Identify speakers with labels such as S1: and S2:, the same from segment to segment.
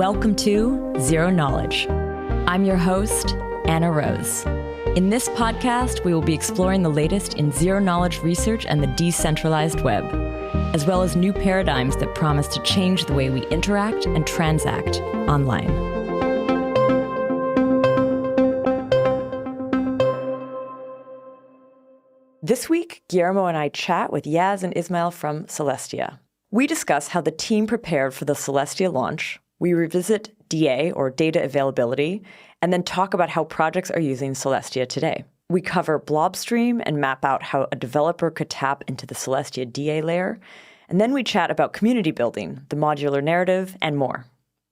S1: Welcome to Zero Knowledge. I'm your host, Anna Rose. In this podcast, we will be exploring the latest in zero-knowledge research and the decentralized web, as well as new paradigms that promise to change the way we interact and transact online. This week, Guillermo and I chat with Yaz and Ismail from Celestia. We discuss how the team prepared for the Celestia launch. We revisit DA, or data availability, and then talk about how projects are using Celestia today. We cover Blobstream and map out how a developer could tap into the Celestia DA layer. And then we chat about community building, the modular narrative, and more.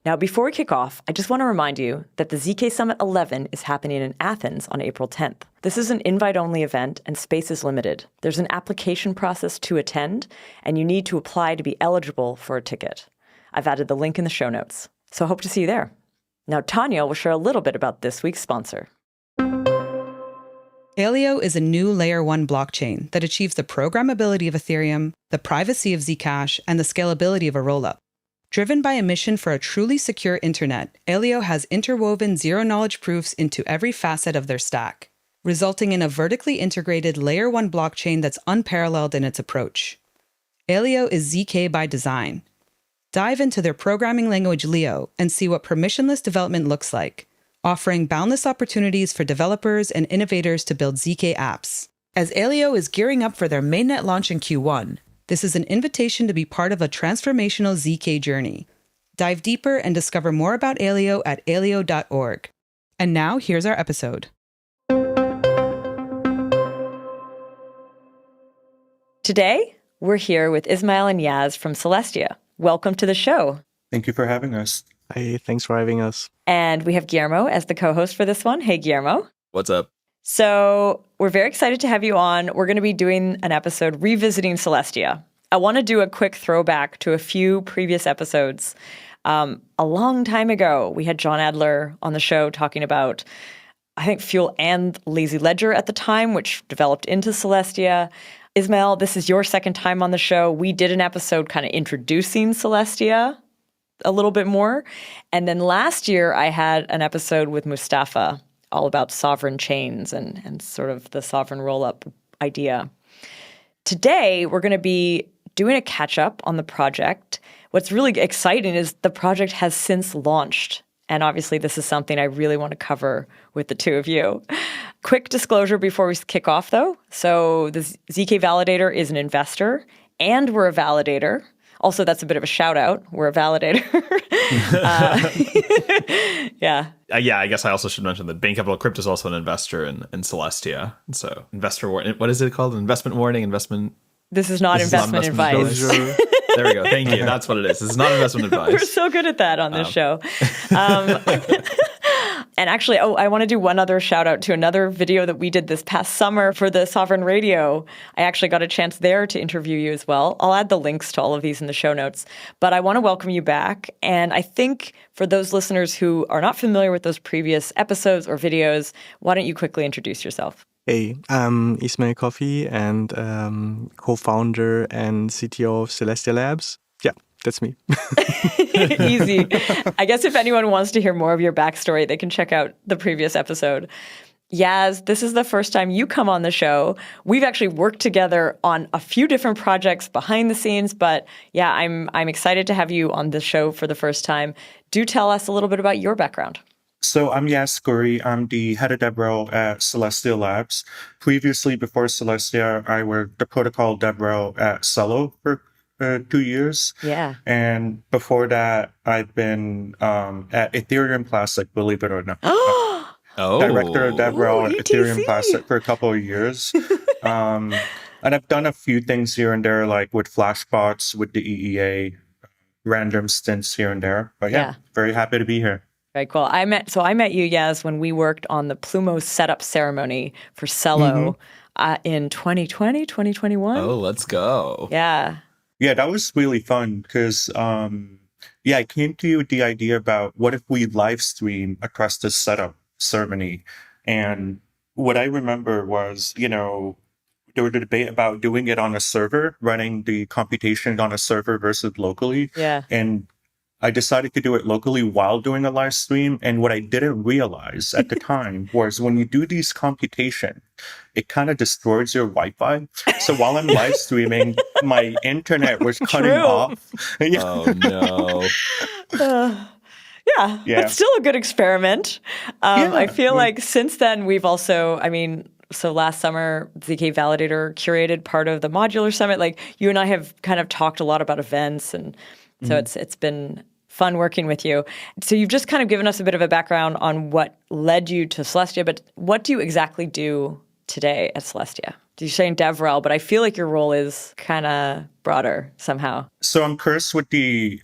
S1: Now, before we kick off, I just want to remind you that the ZK Summit 11 is happening in Athens on April 10th. This is an invite-only event, and space is limited. There's an application process to attend, and you need to apply to be eligible for a ticket. I've added the link in the show notes, so I hope to see you there. Now, Tanya will share a little bit about this week's sponsor.
S2: Aleo is a new Layer 1 blockchain that achieves the programmability of Ethereum, the privacy of Zcash, and the scalability of a rollup. Driven by a mission for a truly secure internet, Aleo has interwoven zero-knowledge proofs into every facet of their stack, resulting in a vertically integrated Layer 1 blockchain that's unparalleled in its approach. Aleo is ZK by design. Dive into their programming language Leo and see what permissionless development looks like, offering boundless opportunities for developers and innovators to build ZK apps. As Aleo is gearing up for their mainnet launch in Q1, this is an invitation to be part of a transformational ZK journey. Dive deeper and discover more about Aleo at aleo.org. And now, here's our episode.
S1: Today, we're here with Ismail and Yaz from Celestia. Welcome to the show.
S3: Thank you for having us.
S4: Hey, thanks for having us.
S1: And we have Guillermo as the co-host for this one. Hey, Guillermo.
S5: What's up?
S1: So we're very excited to have you on. We're going to be doing an episode revisiting Celestia. I want to do a quick throwback to a few previous episodes. A long time ago, we had John Adler on the show talking about, I think, Fuel and Lazy Ledger at the time, which developed into Celestia. Ismail, this is your second time on the show. We did an episode kind of introducing Celestia a little bit more. And then last year, I had an episode with Mustafa all about sovereign chains and sort of the sovereign rollup idea. Today, we're going to be doing a catch-up on the project. What's really exciting is the project has since launched. And obviously, this is something I really want to cover with the two of you. Quick disclosure before we kick off, though. So the ZK Validator is an investor, and we're a validator. Also, that's a bit of a shout-out. We're a validator. Yeah.
S5: Yeah, I guess I also should mention that Bain Capital Crypto is also an investor in Celestia. And so investor warning, what is it called? Investment warning, investment...
S1: This is not investment advice.
S5: There we go. Thank you. That's what it is. It's not investment advice.
S1: We're so good at that on this show. And actually, I want to do one other shout out to another video that we did this past summer for the Sovereign Radio. I actually got a chance there to interview you as well. I'll add the links to all of these in the show notes. But I want to welcome you back. And I think for those listeners who are not familiar with those previous episodes or videos, why don't you quickly introduce yourself?
S4: Hey, I'm Ismail Kofi and co-founder and CTO of Celestia Labs. Yeah, that's me.
S1: Easy. I guess if anyone wants to hear more of your backstory, they can check out the previous episode. Yaz, this is the first time you come on the show. We've actually worked together on a few different projects behind the scenes, but yeah, I'm excited to have you on the show for the first time. Do tell us a little bit about your background.
S3: So I'm Yaz Guri. I'm the head of DevRel at Celestia Labs. Previously, before Celestia, I worked the protocol DevRel at Celo for 2 years.
S1: Yeah.
S3: And before that, I've been at Ethereum Classic, believe it or not. Director of DevRel at Ethereum Classic for a couple of years. And I've done a few things here and there, like with Flashbots, with the EEA, random stints here and there. But yeah, very happy to be here.
S1: Very cool. I met you, Yaz, when we worked on the Plumo setup ceremony for Celo in 2020, 2021.
S5: Oh, let's go.
S1: Yeah.
S3: Yeah, that was really fun because, I came to you with the idea about what if we live stream across this setup ceremony. And what I remember was, there was a debate about doing it on a server, running the computation on a server versus locally.
S1: Yeah.
S3: And I decided to do it locally while doing a live stream. And what I didn't realize at the time was when you do these computation, it kind of destroys your Wi-Fi. So while I'm live streaming, my internet was cutting
S1: True.
S3: off.
S5: Oh no.
S1: Yeah,
S3: Yeah.
S1: but still a good experiment. I feel like since then we've also, so last summer, ZK Validator curated part of the Modular Summit. Like you and I have kind of talked a lot about events, and so it's been fun working with you. So you've just kind of given us a bit of a background on what led you to Celestia, but what do you exactly do today at Celestia? You're saying DevRel, but I feel like your role is kind of broader somehow.
S3: So I'm cursed with the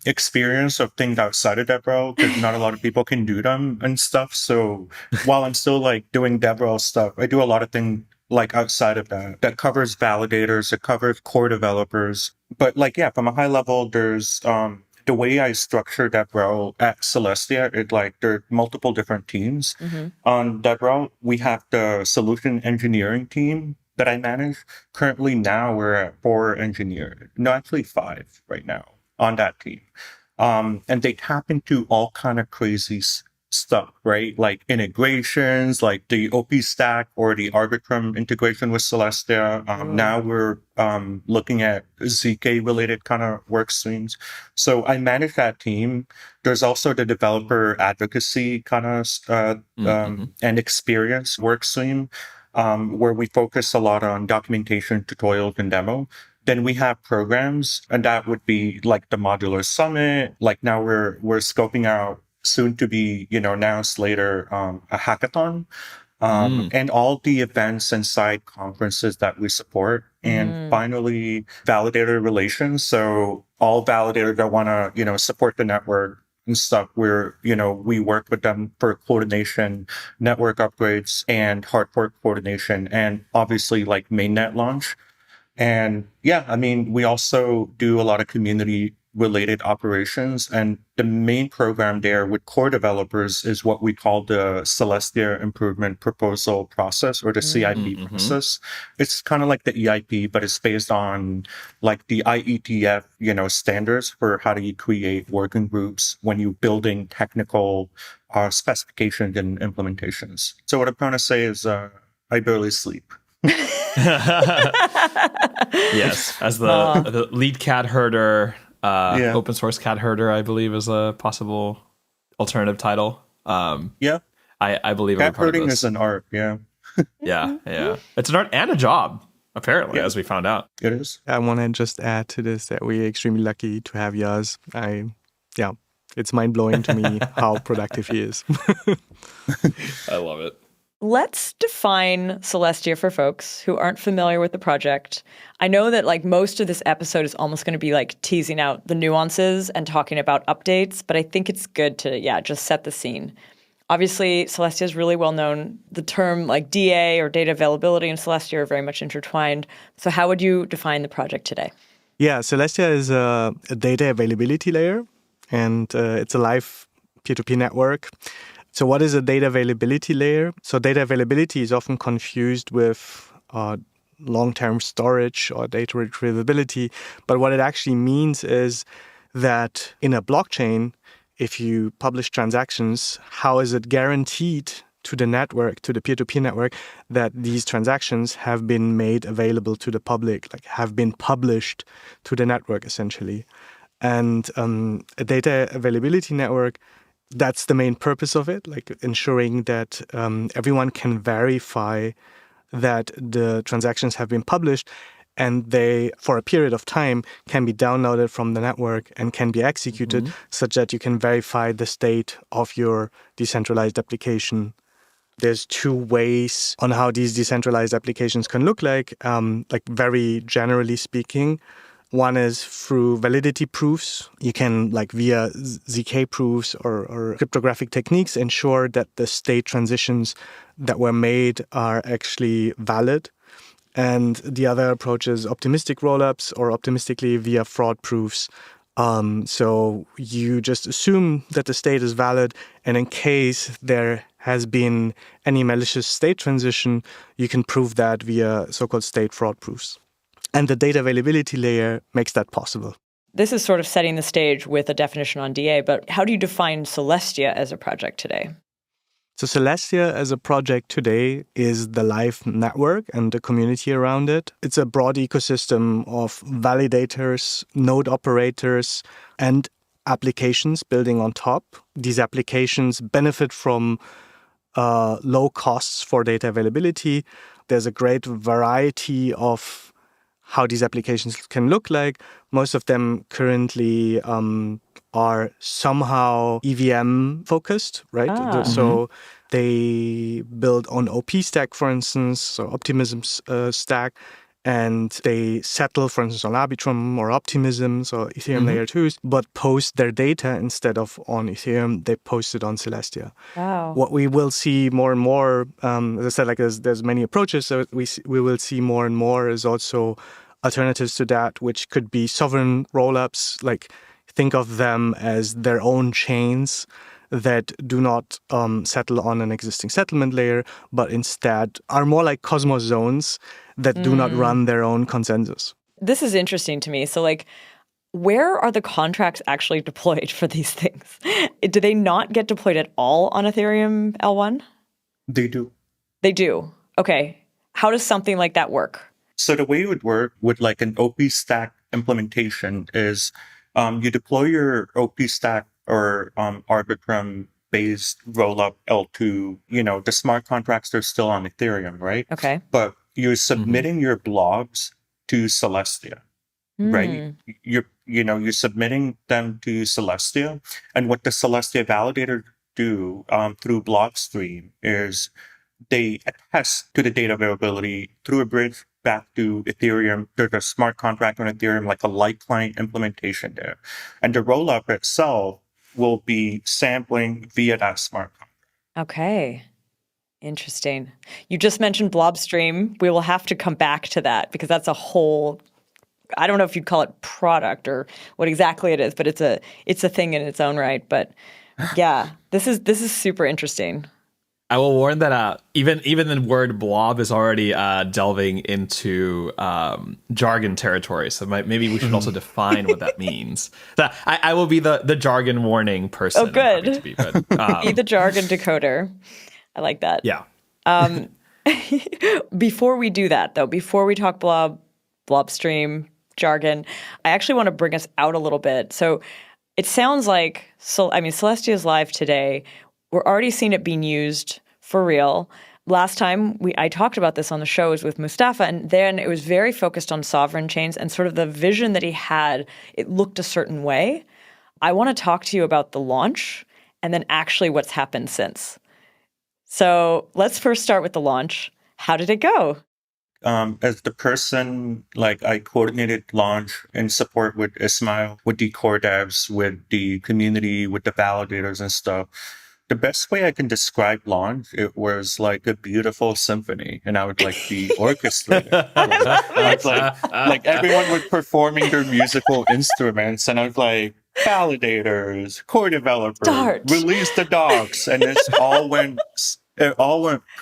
S3: experience of things outside of DevRel because not a lot of people can do them and stuff. So while I'm still like doing DevRel stuff, I do a lot of things like outside of that covers validators, it covers core developers. But like, yeah, from a high level, there's the way I structure DevRel at Celestia, there are multiple different teams. On DevRel, we have the solution engineering team that I manage. Currently now we're at 4 engineers. No, actually 5 right now on that team. And they tap into all kind of crazy stuff, right? Like integrations, like the OP stack or the Arbitrum integration with Celestia. Now we're looking at ZK related kind of work streams. So I manage that team. There's also the developer advocacy kind of and experience work stream where we focus a lot on documentation, tutorials, and demo. Then we have programs, and that would be like the Modular Summit. Like now we're scoping out soon to be, announced later, a hackathon, and all the events and side conferences that we support. And finally, validator relations. So all validators that want to, support the network and stuff, we work with them for coordination, network upgrades, and hard fork coordination, and obviously like mainnet launch. And yeah, we also do a lot of community related operations. And the main program there with core developers is what we call the Celestia Improvement Proposal Process, or the CIP process. It's kind of like the EIP, but it's based on like the IETF, standards for how do you create working groups when you're building technical specifications and implementations. So what I'm trying to say is I barely sleep.
S5: Yes, as the lead cat herder, open source cat herder, I believe is a possible alternative title. I believe
S3: cat herding is an art. Yeah.
S5: Yeah. It's an art and a job, apparently, as we found out.
S3: It is.
S4: I want to just add to this that we're extremely lucky to have Yaz. It's mind-blowing to me how productive he is.
S5: I love it.
S1: Let's define Celestia for folks who aren't familiar with the project. I know that like most of this episode is almost going to be like teasing out the nuances and talking about updates, but I think it's good to, just set the scene. Obviously, Celestia is really well known. The term like DA or data availability and Celestia are very much intertwined. So how would you define the project today?
S4: Yeah, Celestia is a data availability layer, and it's a live peer-to-peer network. So what is a data availability layer? So data availability is often confused with long-term storage or data retrievability. But what it actually means is that in a blockchain, if you publish transactions, how is it guaranteed to the network, to the peer-to-peer network, that these transactions have been made available to the public, like have been published to the network, essentially. And a data availability network, that's the main purpose of it, like ensuring that everyone can verify that the transactions have been published and they, for a period of time, can be downloaded from the network and can be executed such that you can verify the state of your decentralized application. There's 2 ways on how these decentralized applications can look like very generally speaking. One is through validity proofs. You can, like via ZK proofs or cryptographic techniques, ensure that the state transitions that were made are actually valid. And the other approach is optimistic rollups, or optimistically via fraud proofs. So you just assume that the state is valid, and in case there has been any malicious state transition, you can prove that via so-called state fraud proofs. And the data availability layer makes that possible.
S1: This is sort of setting the stage with a definition on DA, but how do you define Celestia as a project today?
S4: So Celestia as a project today is the live network and the community around it. It's a broad ecosystem of validators, node operators, and applications building on top. These applications benefit from low costs for data availability. There's a great variety of how these applications can look like. Most of them currently are somehow EVM focused, right? So they build on OP stack, for instance, so Optimism stack, and they settle, for instance, on Arbitrum or Optimism, so Ethereum layer 2s, but post their data instead of on Ethereum, they post it on Celestia.
S1: Wow.
S4: What we will see more and more, as I said, like there's many approaches, so we will see more and more is also alternatives to that, which could be sovereign rollups, like think of them as their own chains that do not settle on an existing settlement layer, but instead are more like Cosmos zones that do not run their own consensus.
S1: This is interesting to me. So like, where are the contracts actually deployed for these things? Do they not get deployed at all on Ethereum L1?
S3: They do.
S1: They do. Okay. How does something like that work?
S3: So the way it would work with like an OP stack implementation is you deploy your OP stack or Arbitrum-based rollup L2. The smart contracts are still on Ethereum, right?
S1: Okay.
S3: But you're submitting your blobs to Celestia, right? You're submitting them to Celestia, and what the Celestia validator do through Blockstream is they attest to the data availability through a bridge back to Ethereum. There's a smart contract on Ethereum, like a light client implementation there. And the rollup itself will be sampling via that smart contract.
S1: Okay. Interesting. You just mentioned Blobstream. We will have to come back to that because that's a whole, I don't know if you'd call it product or what exactly it is, but it's a thing in its own right. But yeah, this is super interesting.
S5: I will warn that even the word blob is already delving into jargon territory. So maybe we should also define what that means. I will be the jargon warning person.
S1: Oh, good.
S5: Be
S1: the jargon decoder. I like that.
S5: Yeah.
S1: Before we do that, though, before we talk Blobstream, jargon, I actually want to bring us out a little bit. So it sounds like, Celestia is live today. We're already seeing it being used for real. Last time I talked about this on the show was with Mustafa, and then it was very focused on sovereign chains and sort of the vision that he had. It looked a certain way. I want to talk to you about the launch and then actually what's happened since. So let's first start with the launch. How did it go?
S3: As the person, I coordinated launch in support with Ismail, with the core devs, with the community, with the validators and stuff. The best way I can describe launch, it was like a beautiful symphony, and I would be orchestrator. I was everyone was performing their musical instruments, and I was like, validators, core developers, release the docs, and it all went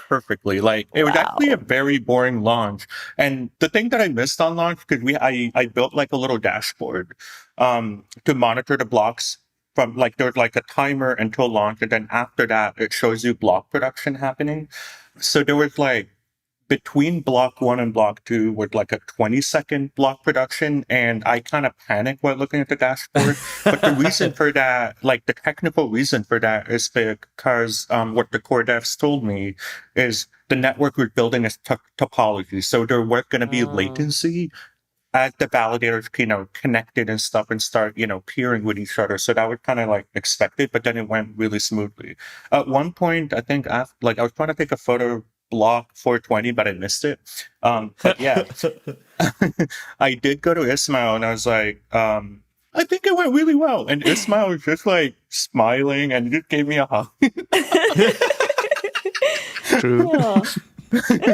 S3: perfectly. It was actually a very boring launch. And the thing that I missed on launch, because I built a little dashboard to monitor the blocks from there's a timer until launch, and then after that it shows you block production happening. So there was between block 1 and block 2 with a 20-second block production, and I kind of panicked while looking at the dashboard. But the reason for that, the technical reason for that, is because what the core devs told me is the network we're building is topology, so there was going to be latency as the validators connected and stuff and start peering with each other. So that was kind of expected, but then it went really smoothly. At one point, I think I was trying to take a photo of block 420, but I missed it. But yeah, I did go to Ismail and I was like, I think it went really well. And Ismail was just smiling and just gave me a hug.
S4: True.
S1: Oh.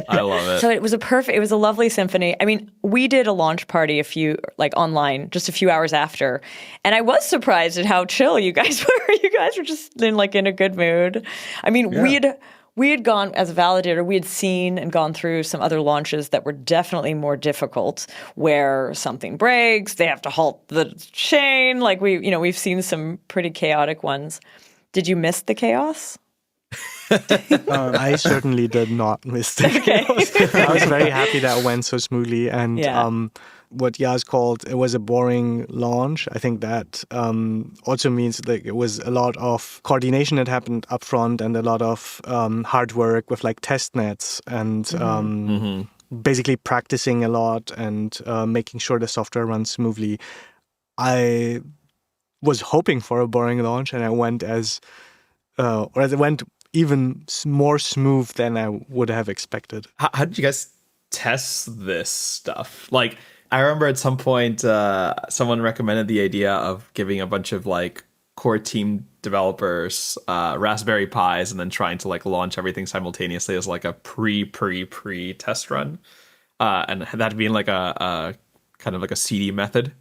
S5: I love it.
S1: So it was a lovely symphony. I mean, we did a launch party online just a few hours after, and I was surprised at how chill you guys were. You guys were just in a good mood. I mean, we had gone as a validator, we had seen and gone through some other launches that were definitely more difficult, where something breaks, they have to halt the chain. Like we've seen some pretty chaotic ones. Did you miss the chaos?
S4: I certainly did not miss the chaos. I was very happy that went so smoothly. And what Yas called, it was a boring launch. I think that also means like it was a lot of coordination that happened up front and a lot of hard work with like test nets and basically practicing a lot and making sure the software runs smoothly. I was hoping for a boring launch, and it went it went even more smooth than I would have expected.
S5: How did you guys test this stuff? Like, I remember at some point someone recommended the idea of giving a bunch of like core team developers Raspberry Pis and then trying to like launch everything simultaneously as like a pre test run, and that being like a kind of like a CD method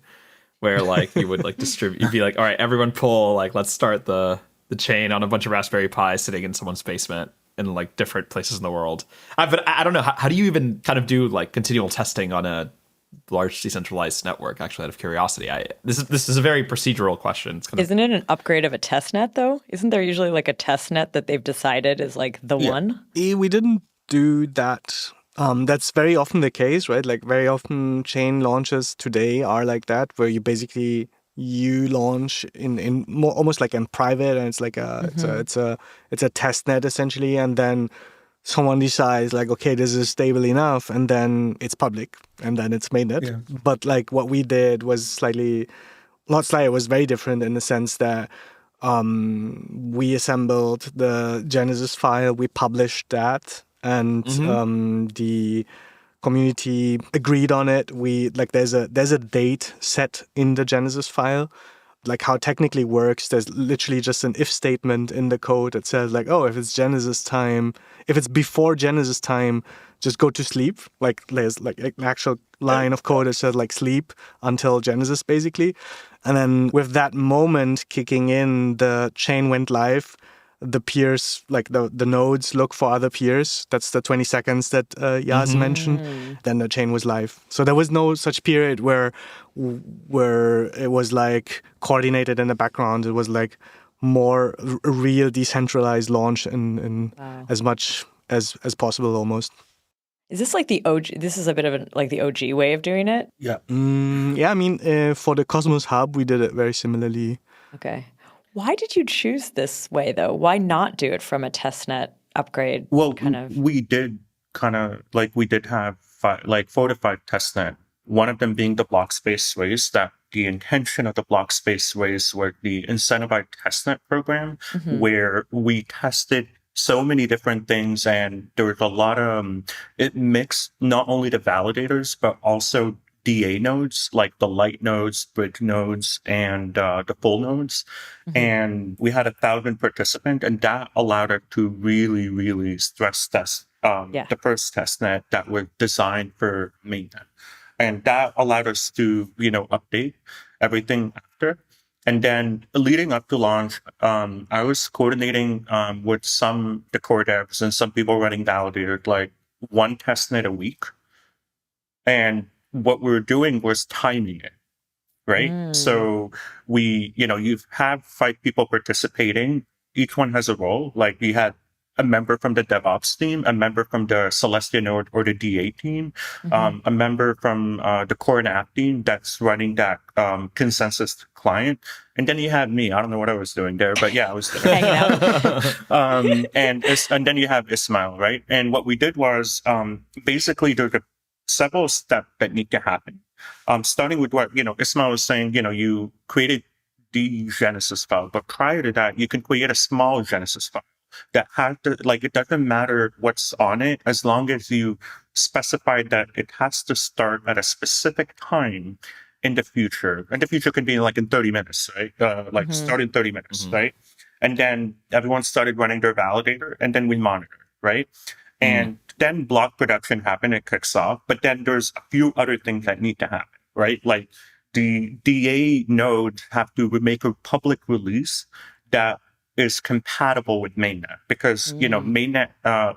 S5: where like you would like distribute. You'd be like, all right, everyone pull, like let's start the chain on a bunch of Raspberry Pis sitting in someone's basement in like different places in the world. But I don't know, how do you even kind of do like continual testing on a large decentralized network? Actually, out of curiosity, this is a very procedural question. It's
S1: Isn't it an upgrade of a test net though? Isn't there usually like a test net that they've decided is like the one?
S4: We didn't do that. That's very often the case, right? Like very often chain launches today are like that, where you launch in more almost like in private, and it's like it's a test net essentially, and then someone decides like, okay, this is stable enough, and then it's public, and then it's mainnet. Yeah. But like what we did was it was very different in the sense that we assembled the Genesis file, we published that, and the community agreed on it. There's a date set in the Genesis file. Like how it technically works, there's literally just an if statement in the code that says like, oh, if it's before Genesis time, just go to sleep. Like there's like an actual line of code that says like sleep until Genesis basically. And then with that moment kicking in, the chain went live. The peers, like the nodes, look for other peers. That's the 20 seconds that Yas mentioned. Then the chain was live. So there was no such period where it was like coordinated in the background. It was like more a real decentralized launch in as much as possible almost.
S1: Is this like the OG? This is a bit of like the OG way of doing it?
S3: Yeah.
S4: I mean, for the Cosmos Hub, we did it very similarly.
S1: Okay. Why did you choose this way, though? Why not do it from a testnet upgrade?
S3: Well, we did have 4 to 5 testnet. One of them being the block space race. That the intention of the block space race were the incentivized testnet program, where we tested so many different things, and there was a lot of it mixed not only the validators but also DA nodes, like the light nodes, bridge nodes, and the full nodes. And we had 1,000 participants, and that allowed us to really, really stress test the first testnet that was designed for mainnet. And that allowed us to, update everything after. And then leading up to launch, I was coordinating with the core devs and some people running validators, like 1 testnet a week. And what we were doing was timing it, right? So you have 5 people participating. Each one has a role. Like we had a member from the DevOps team, a member from the Celestia node or the DA team, a member from the core and app team that's running that consensus client. And then you had me. I don't know what I was doing there, but yeah, I was there.
S1: Hanging out.
S3: And then you have Ismail, right? And what we did was basically there's several steps that need to happen. Starting with what, Ismail was saying, you created the Genesis file, but prior to that, you can create a small Genesis file that has to, it doesn't matter what's on it, as long as you specify that it has to start at a specific time in the future. And the future can be like in 30 minutes, right? Start in 30 minutes, right? And then everyone started running their validator, and then we monitor, right? And then block production happened, it kicks off, but then there's a few other things that need to happen, right? Like the DA node have to make a public release that is compatible with mainnet because, mainnet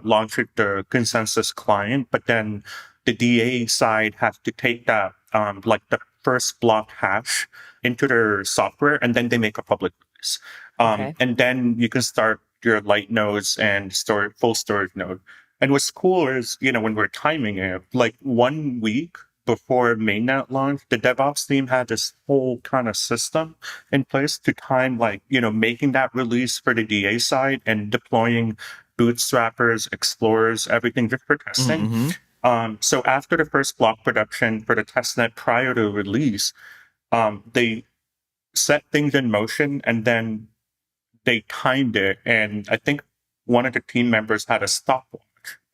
S3: launched the consensus client, but then the DA side has to take that, like the first block hash into their software, and then they make a public release.
S1: Okay.
S3: And then you can start your light nodes and full storage node. And what's cool is, when we're timing it, like 1 week before mainnet launch, the DevOps team had this whole kind of system in place to time, like, making that release for the DA side and deploying bootstrappers, explorers, everything just for testing. So after the first block production for the testnet prior to release, they set things in motion and then they timed it. And I think one of the team members had a stopwatch.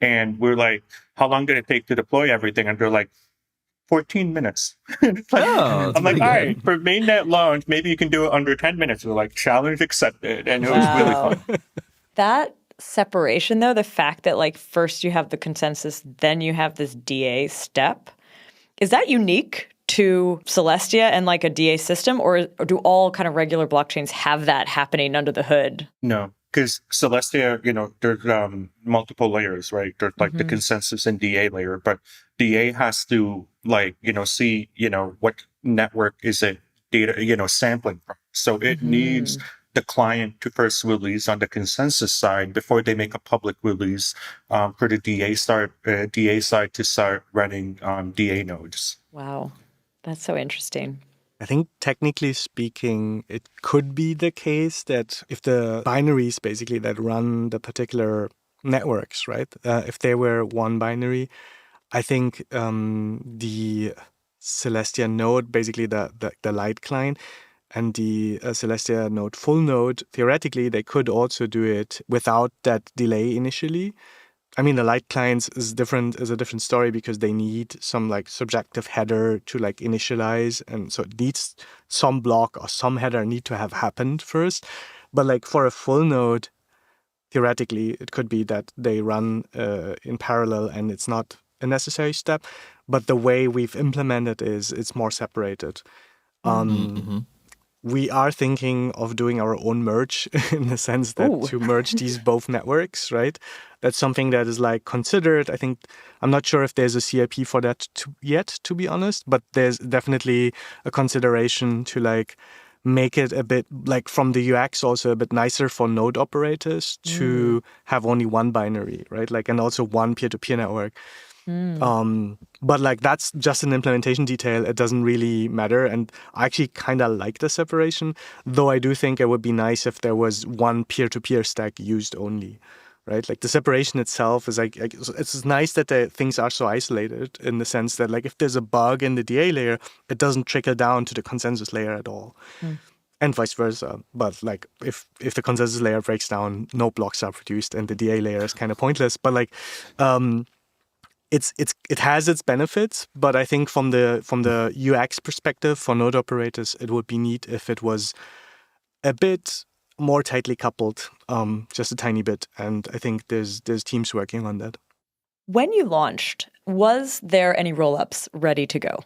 S3: And we're like, how long did it take to deploy everything? And they're like, 14 minutes.
S5: That's
S3: I'm like,
S5: pretty
S3: all
S5: good.
S3: right, for mainnet launch, maybe you can do it under 10 minutes. We're like, challenge accepted. And it was really fun.
S1: That separation, though, the fact that like first you have the consensus, then you have this DA step, is that unique to Celestia and like a DA system, or do all kind of regular blockchains have that happening under the hood?
S3: No, because Celestia, there's multiple layers, right? There's like the consensus and DA layer, but DA has to like, see, what network is it data, sampling from. So it needs the client to first release on the consensus side before they make a public release for the DA side to start running DA nodes.
S1: Wow. That's so interesting.
S4: I think technically speaking, it could be the case that if the binaries basically that run the particular networks, right? If they were one binary, I think the Celestia node, basically the light client, and the Celestia node full node, theoretically, they could also do it without that delay initially. I mean, the light clients is a different story because they need some like subjective header to like initialize. And so it needs some block or some header need to have happened first. But like for a full node, theoretically, it could be that they run in parallel and it's not a necessary step. But the way we've implemented is it's more separated. We are thinking of doing our own merge in the sense that to merge these both networks, right? That's something that is like considered. I think I'm not sure if there's a CIP for that yet, to be honest, but there's definitely a consideration to like make it a bit like from the UX also a bit nicer for node operators to have only one binary, right? Like, and also one peer-to-peer network. But like that's just an implementation detail. It doesn't really matter. And I actually kind of like the separation, though I do think it would be nice if there was one peer-to-peer stack used only, right? Like the separation itself is like it's nice that the things are so isolated in the sense that like if there's a bug in the DA layer, it doesn't trickle down to the consensus layer at all. And vice versa. But like if the consensus layer breaks down, no blocks are produced and the DA layer is kind of pointless. But like it has its benefits, but I think from the UX perspective for node operators, it would be neat if it was a bit more tightly coupled, just a tiny bit. And I think there's teams working on that.
S1: When you launched, was there any rollups ready to go?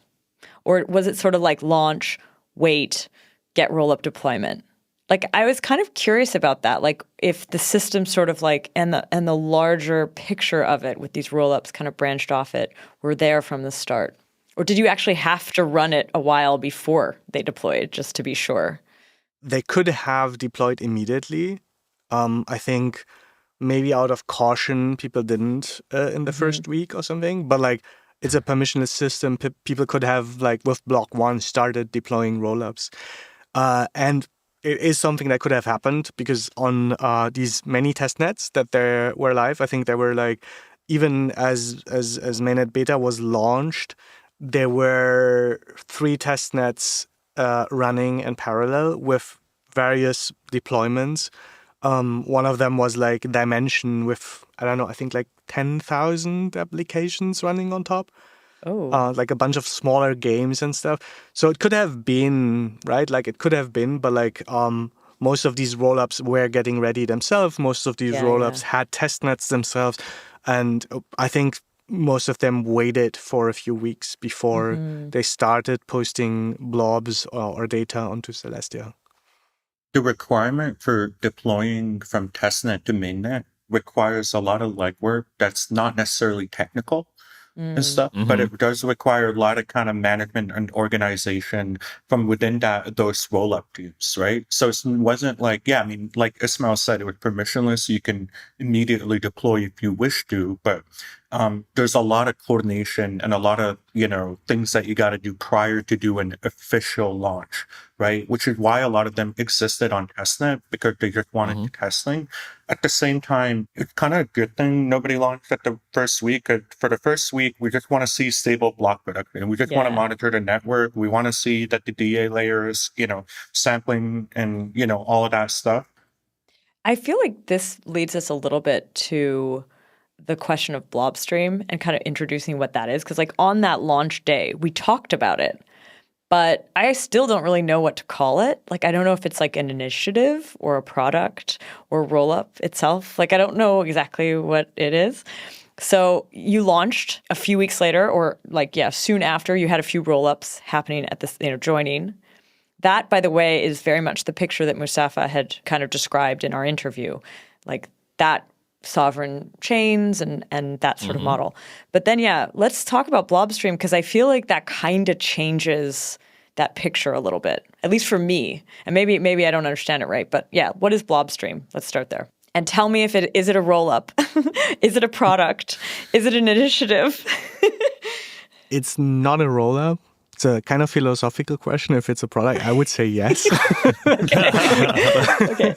S1: Or was it sort of like launch, wait, get rollup deployment? Like I was kind of curious about that, like if the system sort of like and the larger picture of it with these rollups kind of branched off it were there from the start. Or did you actually have to run it a while before they deployed just to be sure?
S4: They could have deployed immediately. I think maybe out of caution, people didn't in the first week or something. But like it's a permissionless system. People could have like with block 1 started deploying rollups. And it is something that could have happened because on these many testnets that there were live, I think there were like, even as mainnet beta was launched, there were 3 testnets running in parallel with various deployments. One of them was like Dimension with, I don't know, I think like 10,000 applications running on top. Like a bunch of smaller games and stuff. So it could have been, right? Like it could have been, but like most of these rollups were getting ready themselves. Most of these rollups had testnets themselves. And I think most of them waited for a few weeks before they started posting blobs or data onto Celestia.
S3: the requirement for deploying from testnet to mainnet requires a lot of legwork that's not necessarily technical and stuff, but it does require a lot of kind of management and organization from within those roll-up teams, right? So it wasn't like, yeah, I mean, like Ismail said, it was permissionless. You can immediately deploy if you wish to, but there's a lot of coordination and a lot of, things that you got to do prior to do an official launch, right? Which is why a lot of them existed on testnet, because they just wanted testing. At the same time, it's kind of a good thing nobody launched at the first week. For the first week, we just want to see stable block production. We just want to monitor the network. We want to see that the DA layer is, sampling and, all of that stuff.
S1: I feel like this leads us a little bit to the question of Blobstream and kind of introducing what that is. Because like on that launch day, we talked about it, but I still don't really know what to call it. Like, I don't know if it's like an initiative or a product or roll-up itself. Like, I don't know exactly what it is. So you launched a few weeks later, or like, soon after, you had a few roll-ups happening at this, joining. That, by the way, is very much the picture that Mustafa had kind of described in our interview. Like that sovereign chains and that sort of model. But then, let's talk about Blobstream, because I feel like that kind of changes that picture a little bit, at least for me. And maybe I don't understand it right. But what is Blobstream? Let's start there. And tell me is it a roll-up? Is it a product? Is it an initiative?
S4: It's not a roll-up. It's a kind of philosophical question. If it's a product, I would say yes.
S1: Okay.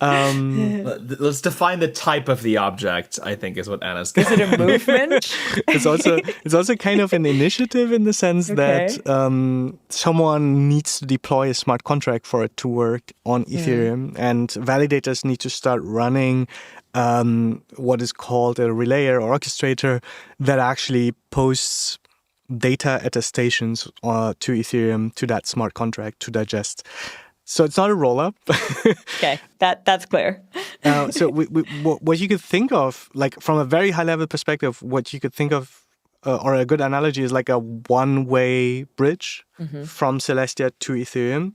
S5: Let's define the type of the object, I think, is what Anna's
S1: Is it a movement?
S4: It's also kind of an initiative in the sense that someone needs to deploy a smart contract for it to work on Ethereum, and validators need to start running what is called a relayer or orchestrator that actually posts data attestations to Ethereum, to that smart contract to digest. So it's not a roll-up.
S1: Okay, that's clear.
S4: So what you could think of, like from a very high-level perspective, what you could think of, or a good analogy is like a one-way bridge from Celestia to Ethereum.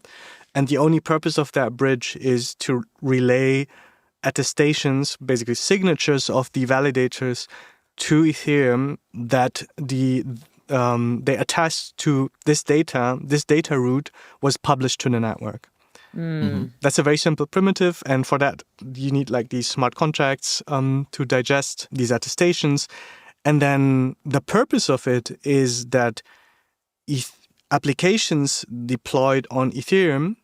S4: And the only purpose of that bridge is to relay attestations, basically signatures of the validators to Ethereum that they attest to this data route was published to the network. That's a very simple primitive, and for that you need like these smart contracts to digest these attestations. And then the purpose of it is that applications deployed on Ethereum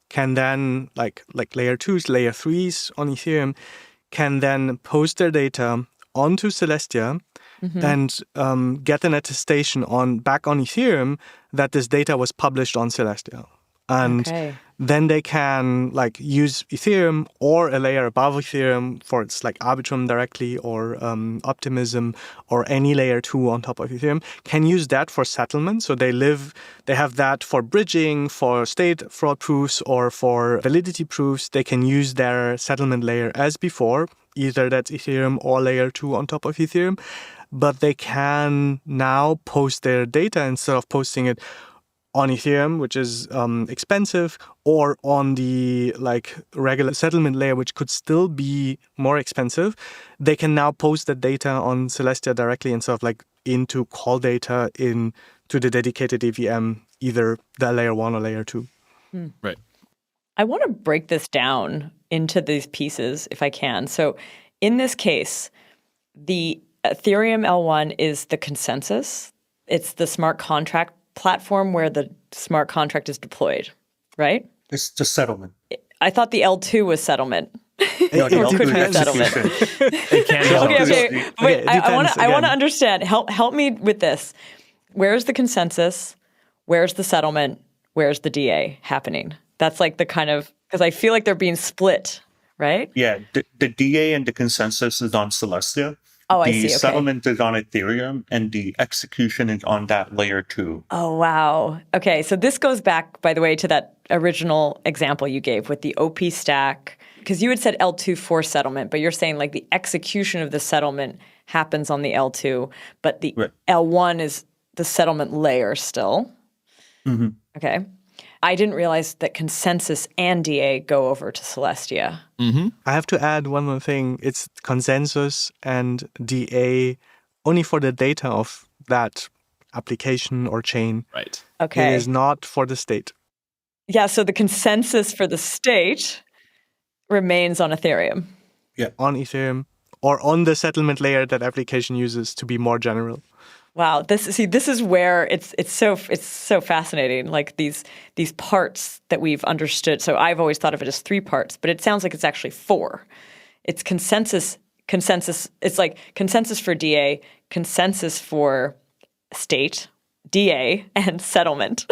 S4: can then, like layer 2s, layer 3s on Ethereum, can then post their data onto Celestia and get an attestation back on Ethereum that this data was published on Celestia. And then they can like use Ethereum or a layer above Ethereum for its like Arbitrum directly, or Optimism, or any layer 2 on top of Ethereum, can use that for settlement. So they have that for bridging, for state fraud proofs, or for validity proofs. They can use their settlement layer as before, either that's Ethereum or layer 2 on top of Ethereum. But they can now post their data, instead of posting it on Ethereum, which is expensive, or on the like regular settlement layer, which could still be more expensive. They can now post the data on Celestia directly, instead of like into call data into the dedicated EVM, either the layer 1 or layer 2.
S5: Right.
S1: I want to break this down into these pieces if I can. So in this case, the Ethereum L1 is the consensus. It's the smart contract platform where the smart contract is deployed, right?
S3: It's just settlement.
S1: I thought the L2 was settlement.
S3: No, the
S1: Or
S3: L2
S1: could be
S3: is
S1: settlement.
S5: It can be
S1: Okay. Wait, I want to
S4: again.
S1: understand. Help me with this. Where's the consensus? Where's the settlement? Where's the DA happening? That's like the kind of, because I feel like they're being split, right?
S3: Yeah, the DA and the consensus is on Celestia.
S1: Oh, I see.
S3: The
S1: Okay.
S3: settlement is on Ethereum, and the execution is on that layer 2.
S1: Oh, wow. Okay, so this goes back, by the way, to that original example you gave with the OP stack, because you had said L2 for settlement, but you're saying like the execution of the settlement happens on the L2, but the L1 is the settlement layer still. Okay. I didn't realize that consensus and DA go over to Celestia.
S4: I have to add one more thing. It's consensus and DA only for the data of that application or chain.
S5: Right.
S1: Okay.
S4: It is not for the state.
S1: Yeah, so the consensus for the state remains on Ethereum.
S3: Yeah.
S4: On Ethereum or on the settlement layer that application uses, to be more general.
S1: Wow, this is where it's so fascinating. Like these parts that we've understood. So I've always thought of it as 3 parts, but it sounds like it's actually 4. It's consensus. It's like consensus for DA, consensus for state, DA, and settlement.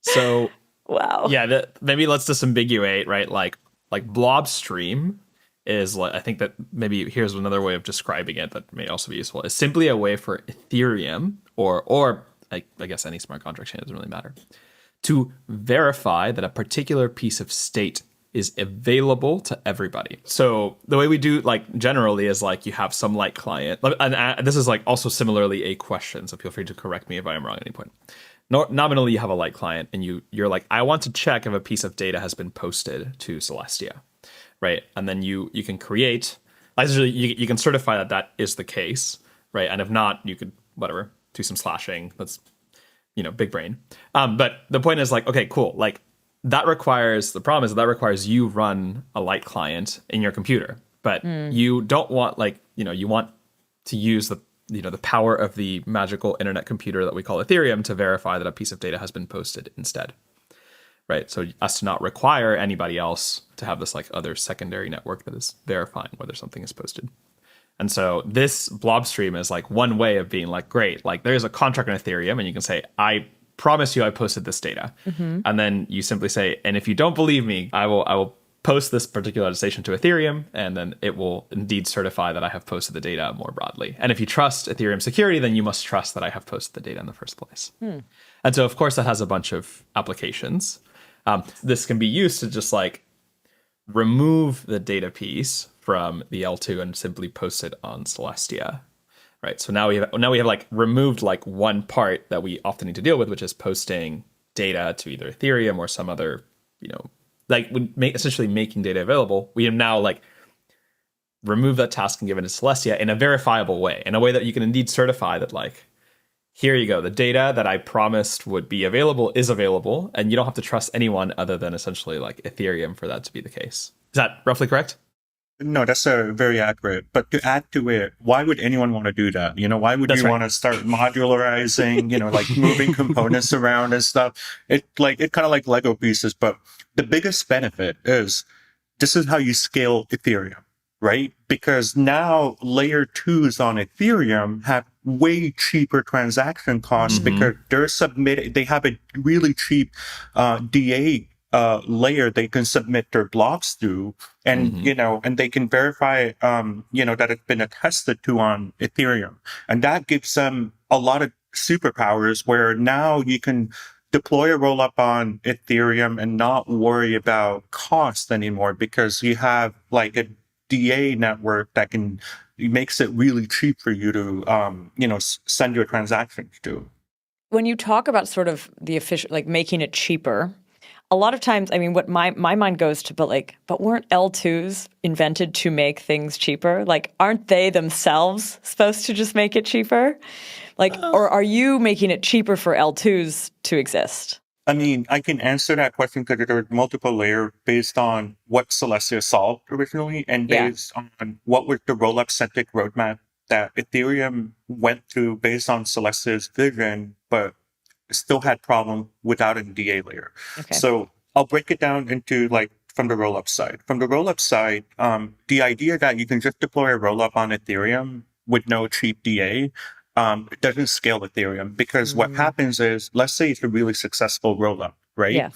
S5: So
S1: wow.
S5: yeah, maybe let's disambiguate, right? Like blob stream is like, I think that maybe here's another way of describing it that may also be useful. It's simply a way for Ethereum or I guess any smart contract chain, doesn't really matter, to verify that a particular piece of state is available to everybody. So the way we do like generally is like you have some light client, and this is like also similarly a question, so feel free to correct me if I am wrong at any point. Nominally, you have a light client, and you're like, I want to check if a piece of data has been posted to Celestia, right? And then you can create, actually, you can certify that is the case, right? And if not, you could do some slashing. That's big brain. But the point is like, okay, cool. Like the problem is that requires you run a light client in your computer, but you don't want you want to use the power of the magical internet computer that we call Ethereum to verify that a piece of data has been posted instead, right? So as to not require anybody else to have this like other secondary network that is verifying whether something is posted. And so this blob stream is like one way of being like, great, like there's a contract on Ethereum and you can say, I promise you I posted this data. And then you simply say, and if you don't believe me, I will post this particular attestation to Ethereum, and then it will indeed certify that I have posted the data more broadly. And if you trust Ethereum security, then you must trust that I have posted the data in the first place. And so, of course, that has a bunch of applications. This can be used to just like remove the data piece from the L2 and simply post it on Celestia. Right. So now we have like removed like one part that we often need to deal with, which is posting data to either Ethereum or some other, essentially making data available. We have now like removed that task and given it to Celestia in a verifiable way, in a way that you can indeed certify that like, here you go, the data that I promised would be available is available, and you don't have to trust anyone other than essentially like Ethereum for that to be the case. Is that roughly correct?
S3: No, that's very accurate. But to add to it, why would anyone want to do that? Why would you want to start modularizing, like moving components around and stuff? It kind of like Lego pieces. But the biggest benefit is this is how you scale Ethereum, right? Because now layer 2s on Ethereum have way cheaper transaction costs because they have a really cheap DA layer they can submit their blocks through, and and they can verify that it's been attested to on Ethereum, and that gives them a lot of superpowers where now you can deploy a rollup on Ethereum and not worry about cost anymore because you have like a DA network that makes it really cheap for you to send your transactions to.
S1: When you talk about sort of the official, like making it cheaper, a lot of times, I mean, what my mind goes to, but weren't L2s invented to make things cheaper? Like, aren't they themselves supposed to just make it cheaper? Like, or are you making it cheaper for L2s to exist?
S3: I mean, I can answer that question because there are multiple layers based on what Celestia solved originally and based on what was the rollup-centric roadmap that Ethereum went through based on Celestia's vision, but still had problem without a DA layer. Okay. So I'll break it down into from the rollup side. From the rollup side, the idea that you can just deploy a rollup on Ethereum with no cheap DA, it doesn't scale Ethereum because what happens is, let's say it's a really successful rollup, right? Yeah.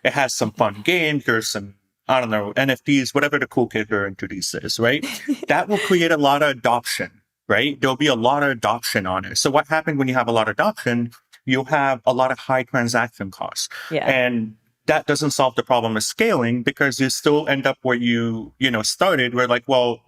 S3: It has some fun games. There's some, I don't know, NFTs, whatever the cool kids are into these days, right? That will create a lot of adoption, right? There'll be a lot of adoption on it. So what happens when you have a lot of adoption? You'll have a lot of high transaction costs. Yeah. And that doesn't solve the problem of scaling because you still end up where you started, where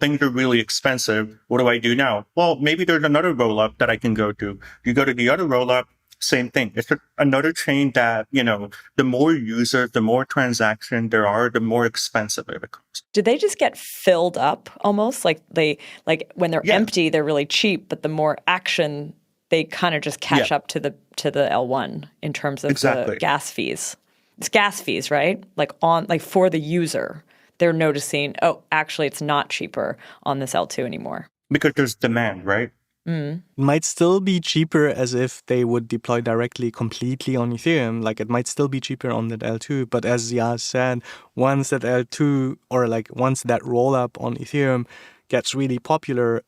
S3: things are really expensive. What do I do now? Well, maybe there's another rollup that I can go to. You go to the other rollup, same thing. It's another chain that, the more users, the more transaction there are, the more expensive it becomes.
S1: Do they just get filled up almost? Like when they're empty, they're really cheap, but the more action, they kind of just catch up to the L1 in terms of the gas fees. It's gas fees, right? Like for the user, they're noticing, oh, actually it's not cheaper on this L2 anymore.
S3: Because there's demand, right?
S4: It might still be cheaper as if they would deploy directly completely on Ethereum. Like it might still be cheaper on that L2. But as Yas said, once that L2 or once that roll up on Ethereum gets really popular,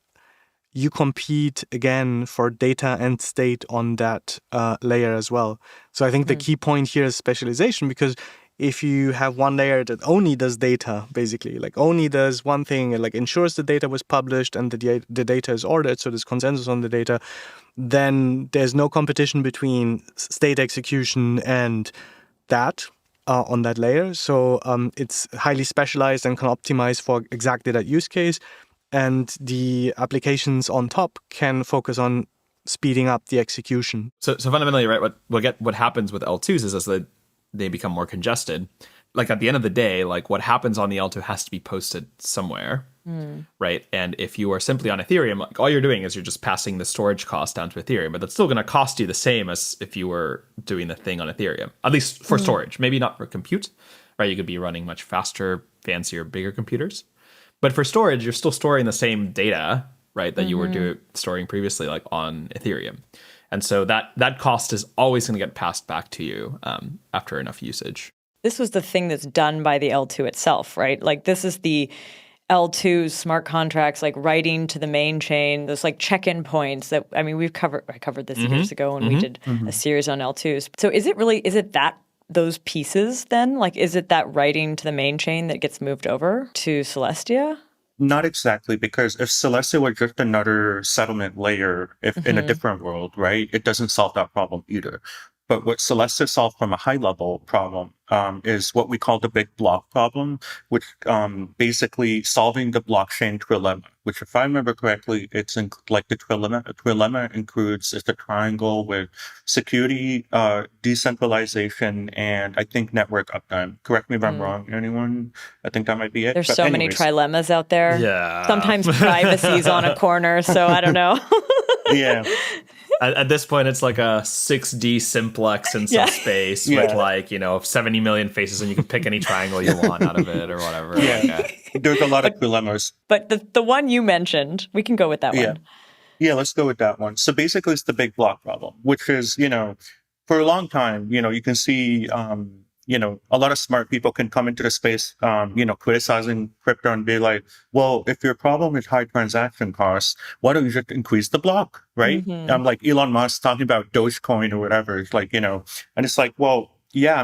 S4: you compete again for data and state on that layer as well. So I think the key point here is specialization, because if you have one layer that only does data, basically, only does one thing, ensures the data was published and the data is ordered, so there's consensus on the data, then there's no competition between state execution and that on that layer. So it's highly specialized and can optimize for exactly that use case. And the applications on top can focus on speeding up the execution.
S5: So fundamentally, right, what happens with L2s is that they become more congested. Like at the end of the day, what happens on the L2 has to be posted somewhere, right? And if you are simply on Ethereum, all you're doing is you're just passing the storage cost down to Ethereum, but that's still going to cost you the same as if you were doing the thing on Ethereum, at least for storage, maybe not for compute, right? You could be running much faster, fancier, bigger computers. But for storage, you're still storing the same data, right, that you were storing previously, on Ethereum. And so that cost is always going to get passed back to you after enough usage.
S1: This was the thing that's done by the L2 itself, right? This is the L2 smart contracts, writing to the main chain, those check-in points that, I covered this years ago when we did a series on L2s. So is it those pieces then? Is it that writing to the main chain that gets moved over to Celestia?
S3: Not exactly, because if Celestia were just another settlement layer, if in a different world, right, it doesn't solve that problem either. But what Celestia solved from a high-level problem is what we call the big block problem, which basically solving the blockchain trilemma, which, if I remember correctly, it's the trilemma. A trilemma includes the triangle with security, decentralization, and I think network uptime. Correct me if I'm wrong, anyone? I think that might be it.
S1: There's so many trilemmas out there.
S5: Yeah.
S1: Sometimes privacy's on a corner, so I don't know.
S3: Yeah.
S5: At this point, it's like a 6D simplex in some space with 70 million faces, and you can pick any triangle you want out of it or whatever.
S3: Yeah. There's a lot of dilemmas.
S1: But the one you mentioned, we can go with that one.
S3: Yeah, let's go with that one. So basically, it's the big block problem, which is, for a long time, you can see, a lot of smart people can come into the space, criticizing crypto and be like, well, if your problem is high transaction costs, why don't you just increase the block, right? I'm like Elon Musk talking about Dogecoin or whatever. It's and it's well, yeah,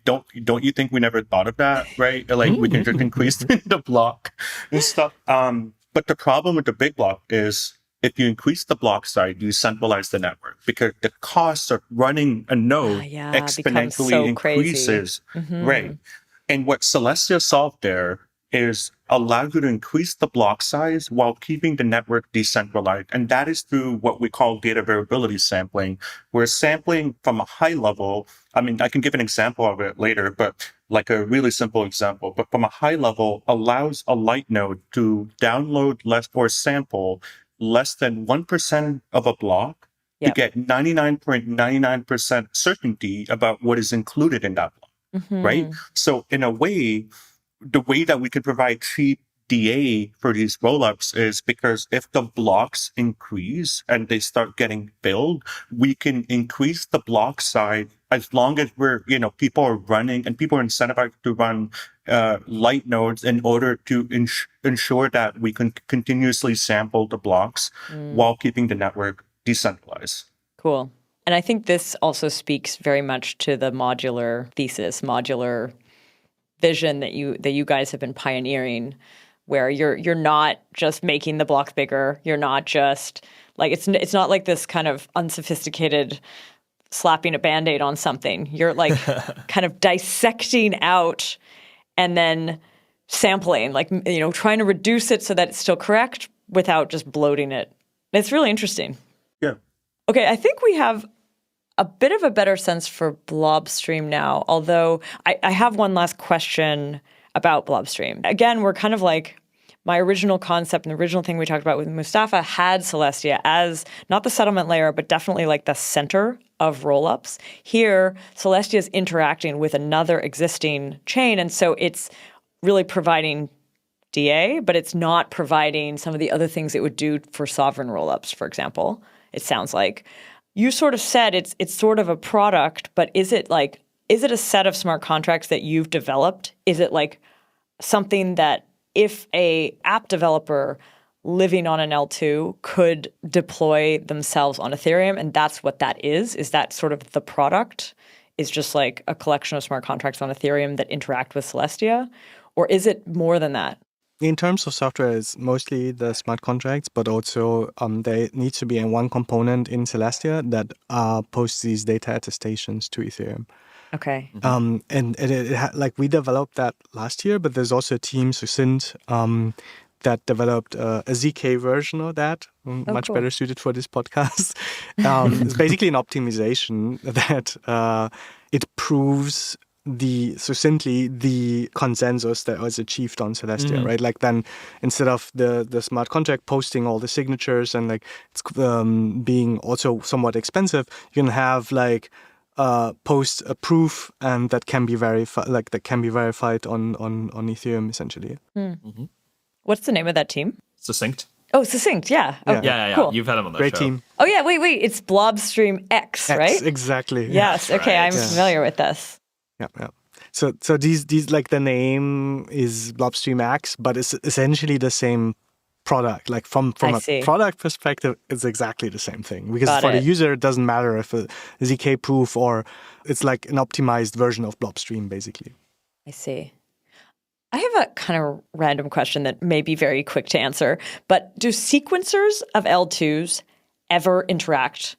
S3: don't you think we never thought of that, right? We can just increase the block and stuff. But the problem with the big block is, if you increase the block size, you centralize the network, because the cost of running a node exponentially increases. Right. And what Celestia solved there is allow you to increase the block size while keeping the network decentralized. And that is through what we call data variability sampling, where sampling from a high level, I can give an example of it later, but a really simple example, but from a high level allows a light node to download less or sample less than 1% of a block to get 99.99% certainty about what is included in that block, right? So in a way, the way that we could provide cheap DA for these rollups is because if the blocks increase and they start getting filled, we can increase the block size as long as people are running and people are incentivized to run light nodes in order to ensure that we can continuously sample the blocks while keeping the network decentralized.
S1: Cool. And I think this also speaks very much to the modular thesis, modular vision that you guys have been pioneering, where you're not just making the blocks bigger. You're not just it's not like this kind of unsophisticated slapping a Band-Aid on something. You're kind of dissecting out and then sampling, trying to reduce it so that it's still correct without just bloating it. It's really interesting.
S3: Yeah.
S1: Okay, I think we have a bit of a better sense for Blobstream now, although I have one last question about Blobstream. Again, we're kind of like, my original concept and the original thing we talked about with Mustafa had Celestia as not the settlement layer, but definitely like the center of rollups. Here, Celestia is interacting with another existing chain, and so it's really providing DA, but it's not providing some of the other things it would do for sovereign rollups, for example, it sounds like. You sort of said it's sort of a product, but is it a set of smart contracts that you've developed? Is it like something that if a app developer living on an L2 could deploy themselves on Ethereum, and that's what that is? Is that sort of the product? Is just like a collection of smart contracts on Ethereum that interact with Celestia? Or is it more than that?
S4: In terms of software, it's mostly the smart contracts, but also there needs to be one component in Celestia that posts these data attestations to Ethereum.
S1: Okay.
S4: And like we developed that last year, but there's also a team, Succinct, that developed a ZK version of that, much
S1: cool.
S4: better suited for this podcast. It's basically an optimization that it proves succinctly the consensus that was achieved on Celestia, right? Like then instead of the smart contract posting all the signatures and like it's being also somewhat expensive, you can have like post a proof and that can be verified, on Ethereum essentially.
S1: What's the name of that team?
S5: Succinct.
S1: Oh, Succinct, yeah. Oh,
S5: Yeah.
S1: Cool.
S5: You've had them on the
S4: Great
S5: show.
S4: team.
S1: Oh, yeah, wait. It's Blobstream X, right?
S4: Exactly.
S1: Yes, okay,
S5: right.
S1: I'm familiar with this.
S4: Yeah. So these like the name is Blobstream X, but it's essentially the same product. Like from a product perspective, it's exactly the same thing. Because for the user, it doesn't matter if a ZK proof or it's like an optimized version of Blobstream, basically.
S1: I see. I have a kind of random question that may be very quick to answer, but do sequencers of L2s ever interact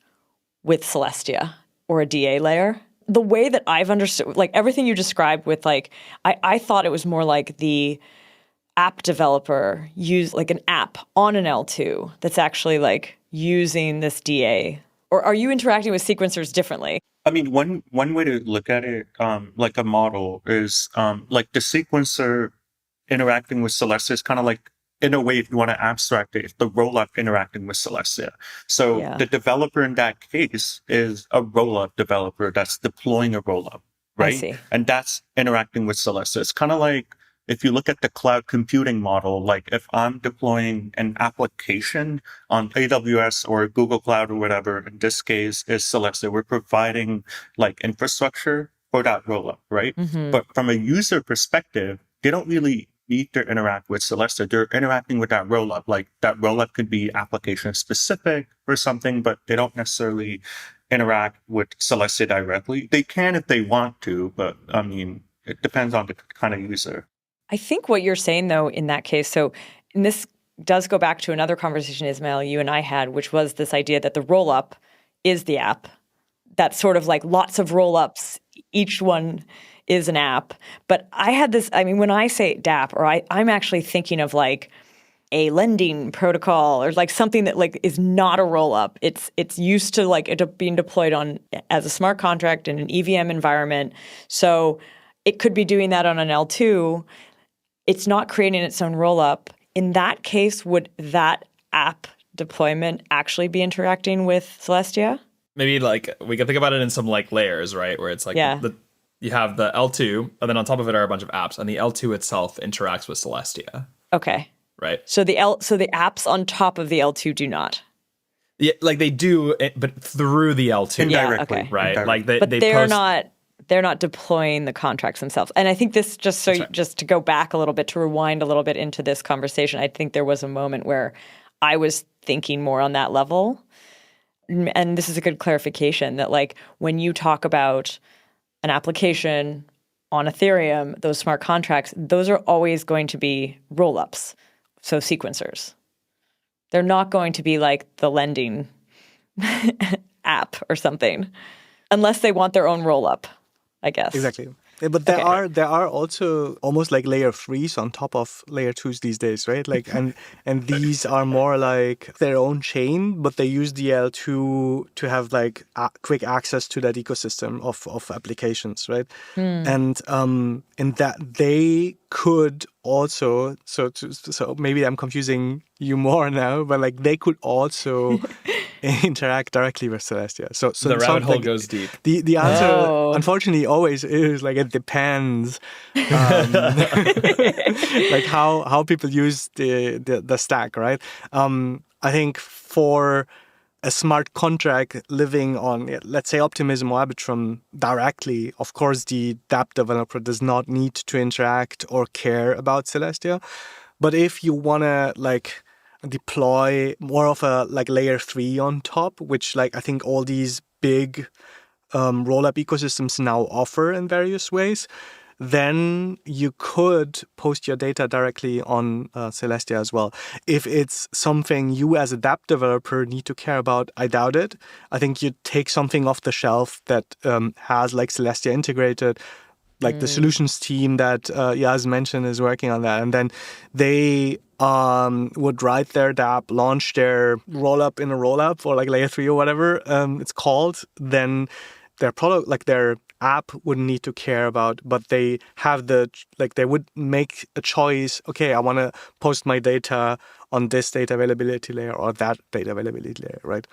S1: with Celestia or a DA layer? The way that I've understood, like everything you described with like, I thought it was more like the app developer use like an app on an L2 that's actually like using this DA. Or are you interacting with sequencers differently?
S3: I mean, one way to look at it, like a model, is like the sequencer interacting with Celestia is kind of like, in a way, if you want to abstract it, it's the rollup interacting with Celestia. So the developer in that case is a rollup developer that's deploying a rollup, right?
S1: I see.
S3: And that's interacting with Celestia. It's kind of like if you look at the cloud computing model, like if I'm deploying an application on AWS or Google Cloud or whatever, in this case is Celestia, we're providing like infrastructure for that rollup, right? But from a user perspective, they don't really need to interact with Celestia. They're interacting with that rollup. Like that rollup could be application specific or something, but they don't necessarily interact with Celestia directly. They can if they want to, but I mean, it depends on the kind of user.
S1: I think what you're saying, though, in that case, and this does go back to another conversation, Ismail, you and I had, which was this idea that the rollup is the app. That's sort of like lots of rollups. Each one is an app. But I had this, I mean, when I say dApp, or I'm actually thinking of like a lending protocol or like something that like is not a rollup. It's used to like it being deployed on as a smart contract in an EVM environment. So it could be doing that on an L2. It's not creating its own rollup. In that case, would that app deployment actually be interacting with Celestia?
S5: Maybe like we can think about it in some like layers, right? Where it's like you have the L2, and then on top of it are a bunch of apps, and the L2 itself interacts with Celestia.
S1: Okay.
S5: Right.
S1: So the apps on top of the L2 do not.
S5: Yeah, like they do, but through the L2.
S3: Indirectly.
S1: Yeah, okay.
S5: Right.
S3: Indirectly.
S5: Like
S1: they're not deploying the contracts themselves. And I think this just to go back a little bit, to rewind a little bit into this conversation, I think there was a moment where I was thinking more on that level. And this is a good clarification that like when you talk about an application on Ethereum, those smart contracts, those are always going to be rollups, so sequencers. They're not going to be like the lending app or something, unless they want their own rollup, I guess.
S4: Exactly. But there are also almost like layer 3s on top of layer 2s these days, right? Like and these are more like their own chain, but they use DL2 to have like quick access to that ecosystem of applications, right? And in that they could also so maybe I'm confusing you more now, but like they could also interact directly with Celestia. So
S5: The rabbit hole goes deep.
S4: The answer, unfortunately, always is like it depends, like how people use the stack, right? I think for a smart contract living on, let's say, Optimism or Arbitrum directly, of course, the dApp developer does not need to interact or care about Celestia. But if you want to like deploy more of a like layer 3 on top, which like I think all these big rollup ecosystems now offer in various ways, then you could post your data directly on Celestia as well. If it's something you as a dApp developer need to care about, I doubt it. I think you take something off the shelf that has like Celestia integrated, like the solutions team that Yaz mentioned is working on that. And then they would write their dApp, launch their rollup in a rollup or like layer 3 or whatever it's called. Then their product, like their app, wouldn't need to care about, but they have they would make a choice. Okay, I want to post my data on this data availability layer or that data availability layer, right?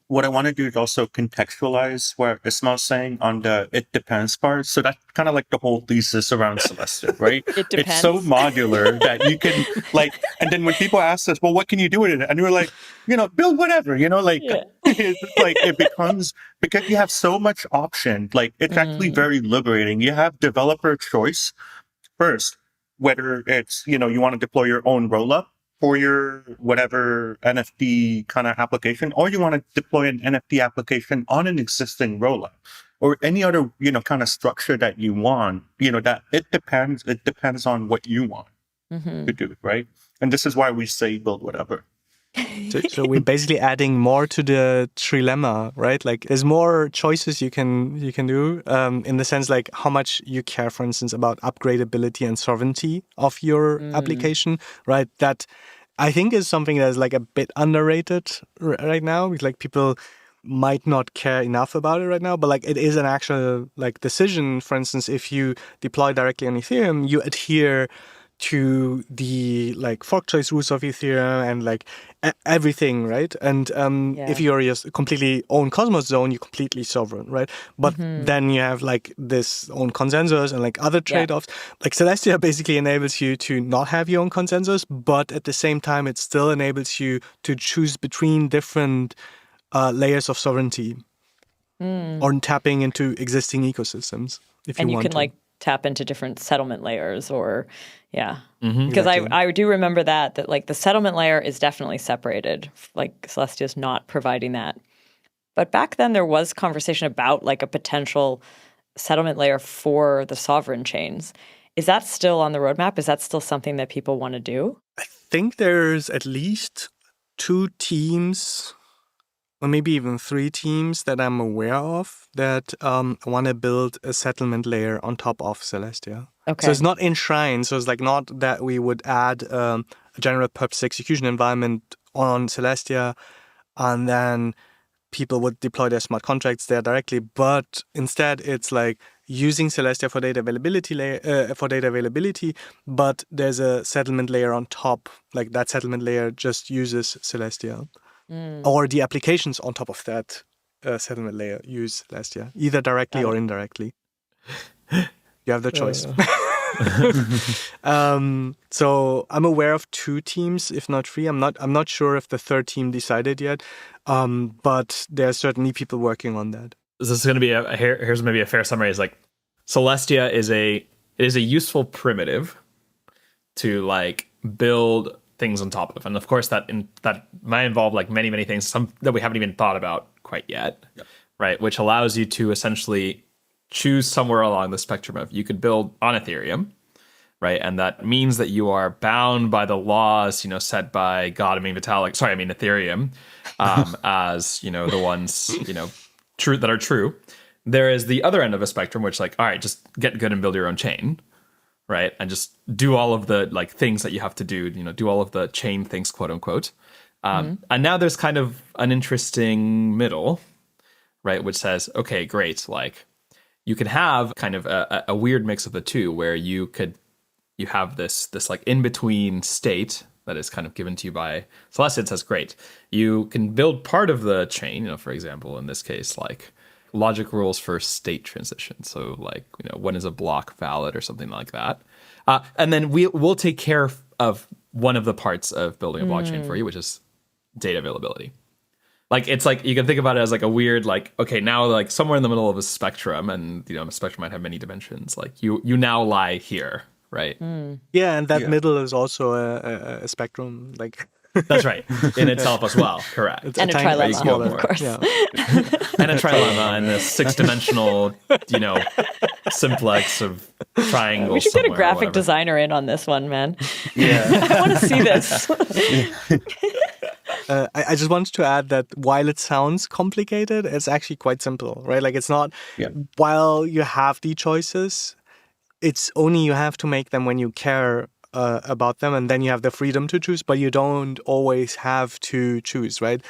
S3: What I want to do is also contextualize what Ismail's saying on the it depends part. So that's kind of like the whole thesis around Celestia, right?
S1: It depends.
S3: It's so modular that you can like, and then when people ask us, well, what can you do with it? And we're like, build whatever, it's like it becomes, because you have so much option, like it's actually very liberating. You have developer choice first, whether it's, you want to deploy your own rollup for your whatever NFT kind of application, or you want to deploy an NFT application on an existing rollup, or any other, kind of structure that you want, that it depends on what you want to do, right? And this is why we say build whatever.
S4: So we're basically adding more to the trilemma, right? Like there's more choices you can do in the sense like how much you care, for instance, about upgradability and sovereignty of your application, right? That I think is something that's like a bit underrated right now. Like people might not care enough about it right now, but like it is an actual like decision. For instance, if you deploy directly on Ethereum, you adhere to the like fork choice rules of Ethereum and like everything, right? And if you're just completely own Cosmos zone, you're completely sovereign, right? But then you have like this own consensus and like other trade-offs. Like Celestia basically enables you to not have your own consensus, but at the same time, it still enables you to choose between different layers of sovereignty or tapping into existing ecosystems if you want to. And you can
S1: like tap into different settlement layers or because I do remember that like the settlement layer is definitely separated, like Celestia's not providing that. But back then there was conversation about like a potential settlement layer for the sovereign chains. Is that still on the roadmap? Is that still something that people want to do?
S4: I think there's at least 2 teams or maybe even 3 teams that I'm aware of that want to build a settlement layer on top of Celestia.
S1: Okay.
S4: So it's not enshrined. So it's like not that we would add a general purpose execution environment on Celestia and then people would deploy their smart contracts there directly. But instead, it's like using Celestia for data availability, but there's a settlement layer on top. Like that settlement layer just uses Celestia. Or the applications on top of that settlement layer use Celestia, either directly or indirectly. You have the choice. So I'm aware of 2 teams, if not 3. I'm not sure if the 3rd team decided yet, but there's certainly people working on that.
S5: This is going to be here's maybe a fair summary. Is like Celestia is a useful primitive to like build things on top of, and of course that might involve like many things, some that we haven't even thought about quite yet, right? Which allows you to essentially choose somewhere along the spectrum of you could build on Ethereum, right? And that means that you are bound by the laws, set by Ethereum, as the ones true that are true. there is the other end of a spectrum, which like, all right, just get good and build your own chain, right? And just do all of the like things that you have to do, do all of the chain things, quote unquote. And now there's kind of an interesting middle, right? Which says, okay, great. Like you can have kind of a weird mix of the two where you have this like in between state that is kind of given to you by Celestia. It says, great, you can build part of the chain, for example, in this case, like logic rules for state transition. So like, when is a block valid or something like that. And then we'll take care of one of the parts of building a blockchain for you, which is data availability. Like, it's like, you can think about it as like a weird, like, okay, now like somewhere in the middle of a spectrum, and, a spectrum might have many dimensions. Like you now lie here, right?
S4: Yeah, and that middle is also a spectrum, like...
S5: That's right, in itself as well, correct.
S1: And a trilemma, of course.
S5: Yeah. And a trilemma and a six-dimensional, simplex of triangles.
S1: We should get a graphic designer in on this one, man.
S3: Yeah.
S1: I want to see this.
S4: I just wanted to add that while it sounds complicated, it's actually quite simple, right? Like it's not, while you have the choices, it's only you have to make them when you care about them, and then you have the freedom to choose, but you don't always have to choose, right?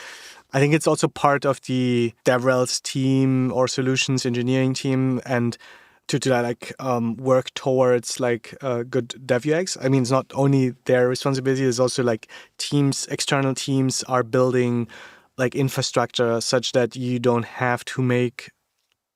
S4: I think it's also part of the DevRels team or solutions engineering team, and to like work towards like good dev UX. I mean, it's not only their responsibility; it's also like teams, external teams are building like infrastructure such that you don't have to make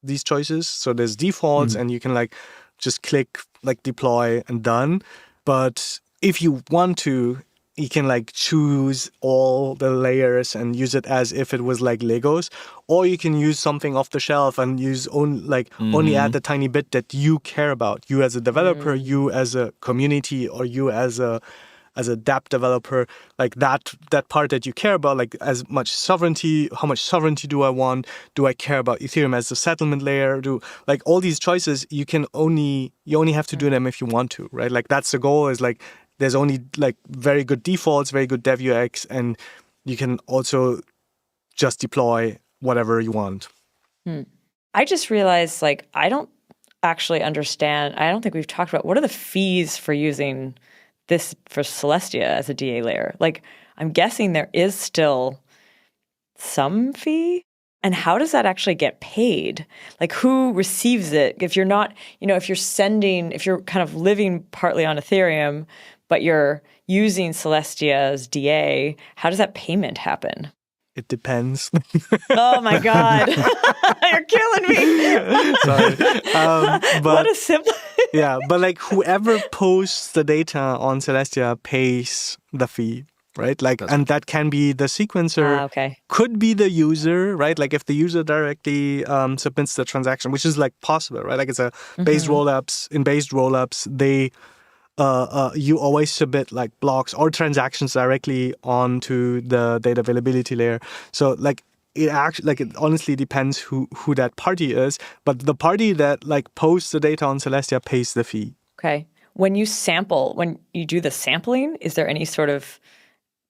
S4: these choices. So there's defaults, and you can like just click like deploy and done. But if you want to, you can like choose all the layers and use it as if it was like Legos, or you can use something off the shelf and use only add the tiny bit that you care about. You as a developer, you as a community, or you as a dApp developer, like that part that you care about, like as much sovereignty, how much sovereignty do I want? Do I care about Ethereum as a settlement layer? Like all these choices, you only have to do them if you want to, right? Like that's the goal, is like there's only like very good defaults, very good dev UX, and you can also just deploy whatever you want.
S1: I just realized like I don't actually understand. I don't think we've talked about what are the fees for using this for Celestia as a DA layer. Like, I'm guessing there is still some fee. And how does that actually get paid? Like, who receives it? If you're not, if you're kind of living partly on Ethereum, but you're using Celestia's DA, how does that payment happen?
S4: It depends.
S1: Oh my God. You're killing me.
S4: Sorry. But
S1: what a simple...
S4: Yeah, but like whoever posts the data on Celestia pays the fee, right? Like, and that can be the sequencer, could be the user, right? Like if the user directly submits the transaction, which is like possible, right? Like it's a based rollups. In based rollups, they you always submit like blocks or transactions directly onto the data availability layer. So like it honestly depends who that party is, but the party that like posts the data on Celestia pays the fee.
S1: Okay. When you do the sampling, is there any sort of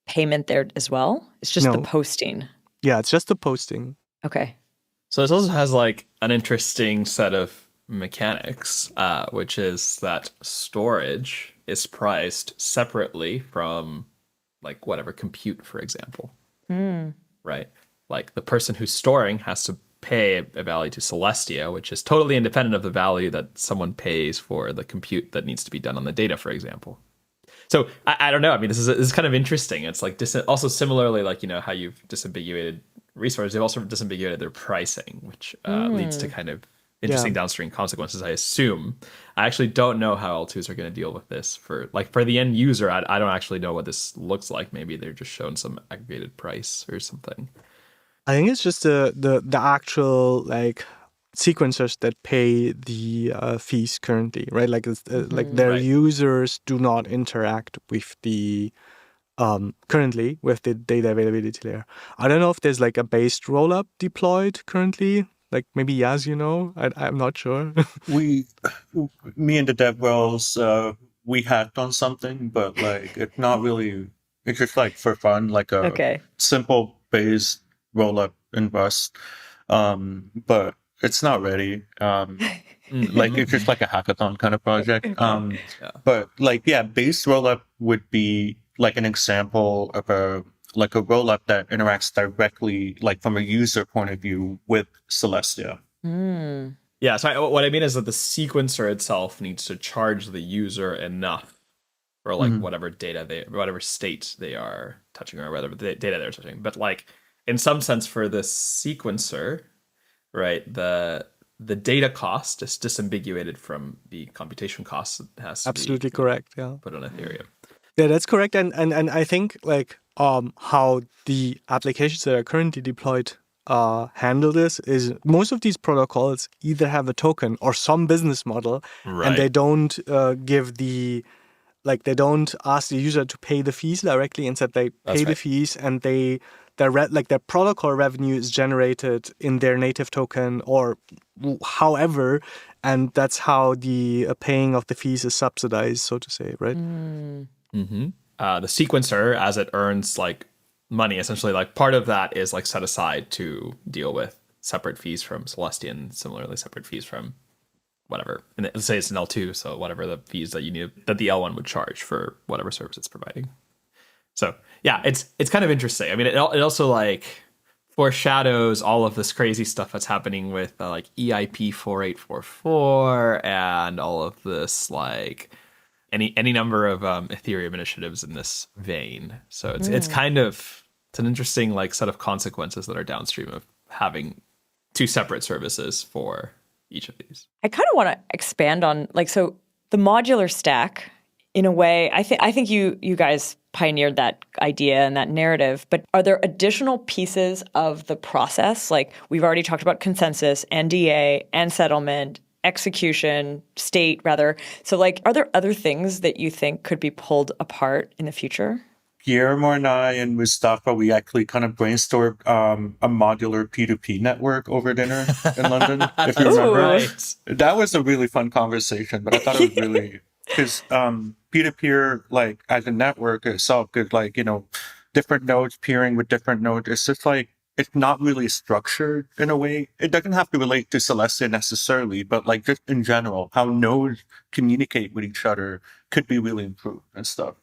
S1: payment there as well? It's just the posting.
S4: Yeah, it's just the posting.
S1: Okay.
S5: So this also has like an interesting set of mechanics, which is that storage is priced separately from like whatever compute, for example. Right? Like the person who's storing has to pay a value to Celestia, which is totally independent of the value that someone pays for the compute that needs to be done on the data, for example. So I don't know. I mean, this is kind of interesting. It's like also similarly, like, how you've disambiguated resources, they've also disambiguated their pricing, which leads to kind of interesting downstream consequences, I assume. I actually don't know how L2s are going to deal with this. For the end user, I don't actually know what this looks like. Maybe they're just shown some aggregated price or something.
S4: I think it's just the actual like sequencers that pay the fees currently, right? Like like their users do not interact with the currently with the data availability layer. I don't know if there's like a based rollup deployed currently. Like maybe Yaz, I'm not sure.
S3: Me and the DevRels, we hacked on something, but like it's not really. It's just like for fun, like a simple based rollup in Rust. But it's not ready. Like it's just like a hackathon kind of project. But like, yeah, base rollup would be like an example of a rollup that interacts directly, like from a user point of view, with Celestia.
S5: Yeah, so what I mean is that the sequencer itself needs to charge the user enough for like whatever state they are touching or whatever the data they're touching. But like in some sense for the sequencer, right, the data cost is disambiguated from the computation cost. It has to
S4: Absolutely
S5: be
S4: correct. Yeah.
S5: put on Ethereum.
S4: Yeah, that's correct. And I think like how the applications that are currently deployed handle this is most of these protocols either have a token or some business model, and they don't they don't ask the user to pay the fees directly. Instead, they pay the fees, and their protocol revenue is generated in their native token or however, and that's how the paying of the fees is subsidized, so to say, right?
S5: The sequencer, as it earns like money, essentially, like part of that is like set aside to deal with separate fees from Celestia and similarly separate fees from whatever. And let's say it's an L2, so whatever the fees that you need that the L1 would charge for whatever service it's providing. So yeah, it's kind of interesting. I mean, it also like foreshadows all of this crazy stuff that's happening with like EIP 4844 and all of this like any number of Ethereum initiatives in this vein. So it's an interesting like set of consequences that are downstream of having two separate services for each of these.
S1: I kind of want to expand on so the modular stack in a way. I think you guys pioneered that idea and that narrative. But are there additional pieces of the process? Like we've already talked about consensus, NDA, and settlement, execution, state rather. So like, are there other things that you think could be pulled apart in the future?
S3: Guillermo and I and Mustafa, we actually kind of brainstormed a modular P2P network over dinner in London, if you remember.
S5: Right.
S3: That was a really fun conversation, but I thought it was really, because peer-to-peer, like as a network itself, could like, different nodes peering with different nodes. It's just like, it's not really structured in a way. It doesn't have to relate to Celestia necessarily, but like just in general, how nodes communicate with each other could be really improved and stuff.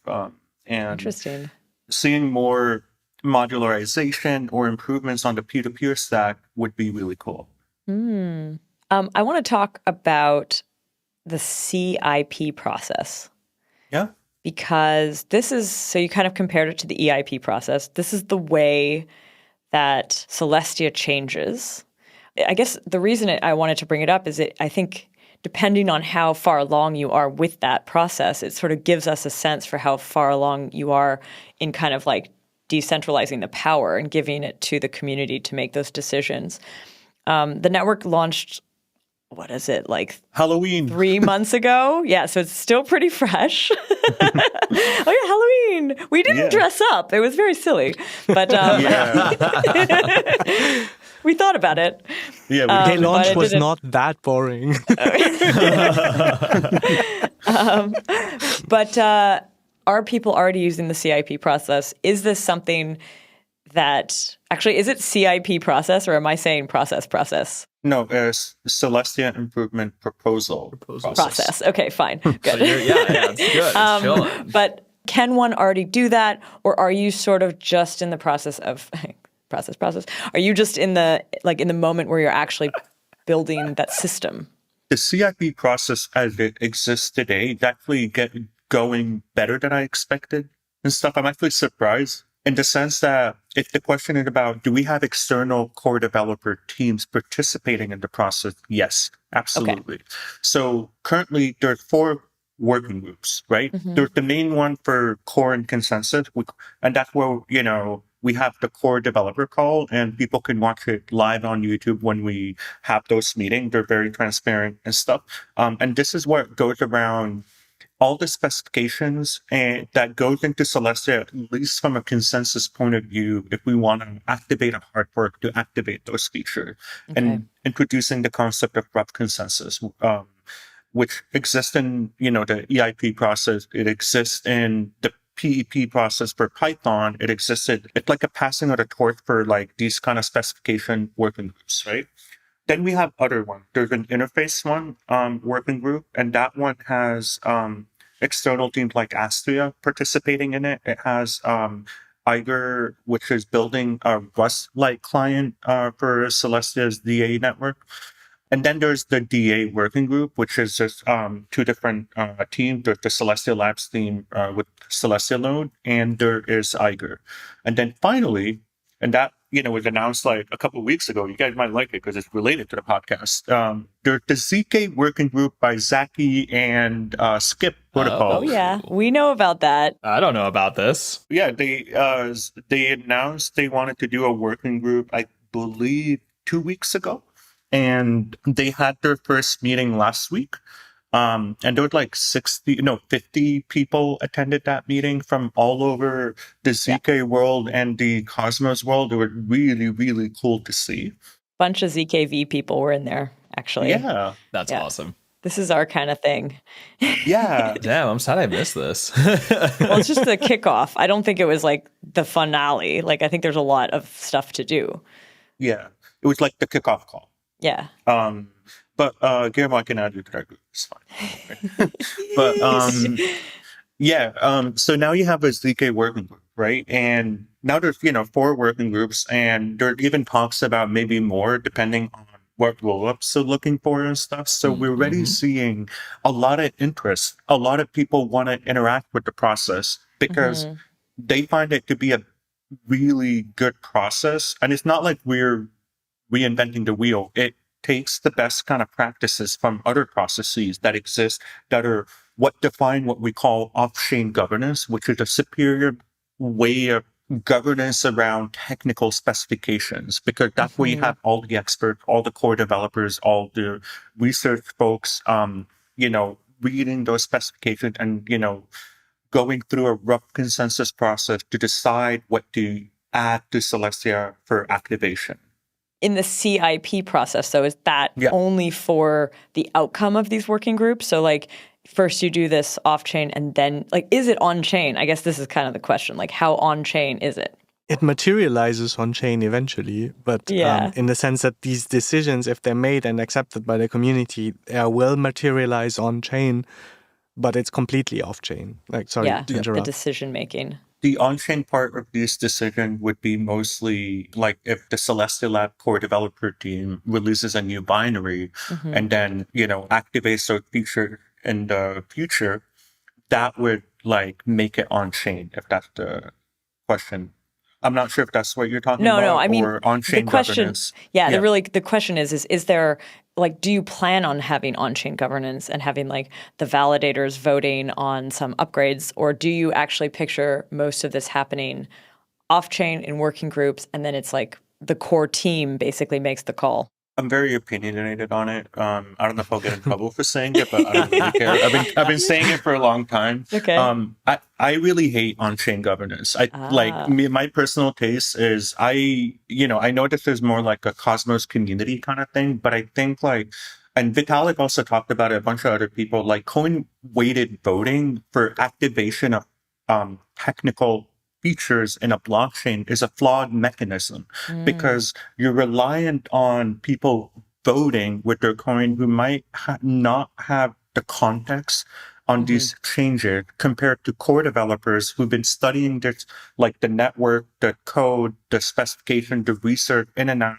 S3: And
S1: interesting.
S3: Seeing more modularization or improvements on the peer-to-peer stack would be really cool.
S1: I want to talk about the CIP process.
S3: Yeah.
S1: Because this is, so you kind of compared it to the EIP process. This is the way that Celestia changes. I guess the reason I wanted to bring it up is I think depending on how far along you are with that process, it sort of gives us a sense for how far along you are in kind of like decentralizing the power and giving it to the community to make those decisions. The network launched, what is it, like
S3: Halloween
S1: 3 months ago? Yeah, so it's still pretty fresh. Oh yeah, Halloween. We didn't dress up. It was very silly, but we thought about it.
S3: Yeah,
S4: Day launch was not that boring.
S1: But are people already using the CIP process? Is this something that actually, is it CIP process or am I saying process?
S3: No, it's Celestia Improvement Proposal
S1: process. Okay, fine. Good.
S5: So it's good. It's chilling.
S1: But can one already do that, or are you sort of just in the process of process? Are you just in the moment where you're actually building that system?
S3: The CIP process as it exists today is actually going better than I expected and stuff. I'm actually surprised in the sense that if the question is about, do we have external core developer teams participating in the process? Yes, absolutely. Okay. So currently there's 4 working groups, right? Mm-hmm. There's the main one for core and consensus, and that's where, we have the core developer call and people can watch it live on YouTube when we have those meetings. They're very transparent and stuff. And this is what goes around all the specifications and that goes into Celestia, at least from a consensus point of view, if we want to activate a hard fork to activate those features. Okay. And introducing the concept of rough consensus, which exists in, the EIP process. It exists in the PEP process for Python. It existed. It's like a passing of the torch for like these kind of specification working groups, right? Then we have other one. There's an interface one working group, and that one has external teams like Astria participating in it. It has Iger, which is building a Rust-like client for Celestia's DA network. And then there's the DA working group, which is just two different teams. There's the Celestia Labs team with Celestia Node, and there is Iger. And then finally, and that was announced like a couple of weeks ago. You guys might like it because it's related to the podcast. There's the ZK working group by Zaki and Skip Protocol.
S1: Oh yeah, we know about that.
S5: I don't know about this.
S3: Yeah, they announced they wanted to do a working group, I believe, 2 weeks ago. And they had their first meeting last week. And there were like 50 people attended that meeting from all over the ZK world and the Cosmos world. It was really, really cool to see.
S1: Bunch of ZKV people were in there, actually.
S3: Yeah.
S5: That's awesome.
S1: This is our kind of thing.
S3: Yeah.
S5: Damn, I'm sad I missed this.
S1: Well, it's just the kickoff. I don't think it was like the finale. Like, I think there's a lot of stuff to do.
S3: Yeah. It was like the kickoff call.
S1: Yeah.
S3: But Guillermo, I can add you to that group. It's fine. But so now you have a ZK working group, right? And now there's 4 working groups, and there are even talks about maybe more depending on what rollups they're looking for and stuff. So we're already seeing a lot of interest. A lot of people want to interact with the process because they find it to be a really good process. And it's not like we're reinventing the wheel. It takes the best kind of practices from other processes that exist that are what define what we call off-chain governance, which is a superior way of governance around technical specifications, because that's where you have all the experts, all the core developers, all the research folks, reading those specifications and, going through a rough consensus process to decide what to add to Celestia for activation.
S1: In the CIP process, though, is that only for the outcome of these working groups? So, like, first you do this off-chain and then, like, is it on-chain? I guess this is kind of the question. Like, how on-chain is it?
S4: It materializes on-chain eventually, but in the sense that these decisions, if they're made and accepted by the community, will materialize on-chain, but it's completely off-chain. Like, sorry to interrupt.
S1: The decision-making.
S3: The on-chain part of this decision would be mostly like if the Celestia Lab core developer team releases a new binary and then, activates a feature in the future, that would like make it on-chain, if that's the question. I'm not sure if that's what you're talking about.
S1: No, I mean,
S3: or on-chain
S1: the question,
S3: governance.
S1: the question is there, like, do you plan on having on-chain governance and having like the validators voting on some upgrades, or do you actually picture most of this happening off-chain in working groups, and then it's like the core team basically makes the call?
S3: I'm very opinionated on it. I don't know if I'll get in trouble for saying it, but I don't really care. I've been saying it for a long time.
S1: Okay.
S3: I really hate on-chain governance. My personal taste is I know that there's more like a Cosmos community kind of thing, but I think and Vitalik also talked about it, a bunch of other people, like coin-weighted voting for activation of technical features in a blockchain is a flawed mechanism because you're reliant on people voting with their coin who might not have the context on these changes compared to core developers who've been studying this, like the network, the code, the specification, the research in and out,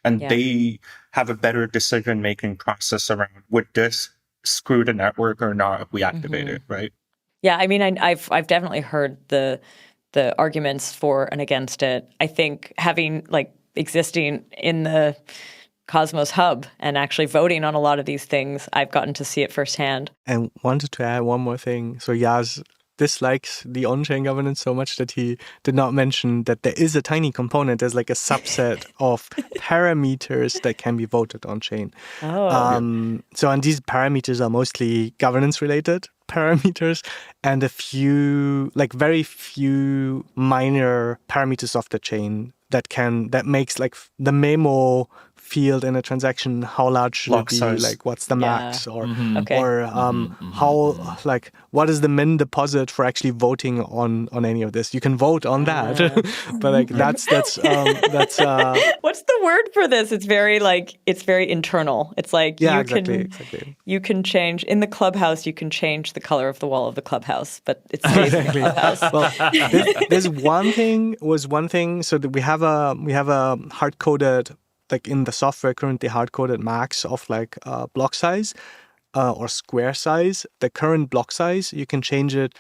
S3: and they have a better decision-making process around would this screw the network or not if we activate it, right?
S1: Yeah, I mean, I've definitely heard the arguments for and against it. I think having existing in the Cosmos Hub and actually voting on a lot of these things, I've gotten to see it firsthand.
S4: And wanted to add one more thing. So Yaz dislikes the on-chain governance so much that he did not mention that there is a tiny component. There's like a subset of parameters that can be voted on-chain. And these parameters are mostly governance-related parameters and very few minor parameters of the chain that makes like the memo field in a transaction, how large should
S3: Block
S4: it be?
S3: size.
S4: Like, what's the max? Or
S1: Okay.
S4: or how, like, what is the min deposit for actually voting on any of this? You can vote on that, but like that's
S1: What's the word for this? It's very internal. It's like
S4: exactly.
S1: you can change in the clubhouse. You can change the color of the wall of the clubhouse, but it stays in the clubhouse.
S4: Well, there's one thing. So that we have a hard coded, like in the software currently hard coded max of like block size or square size. The current block size, you can change it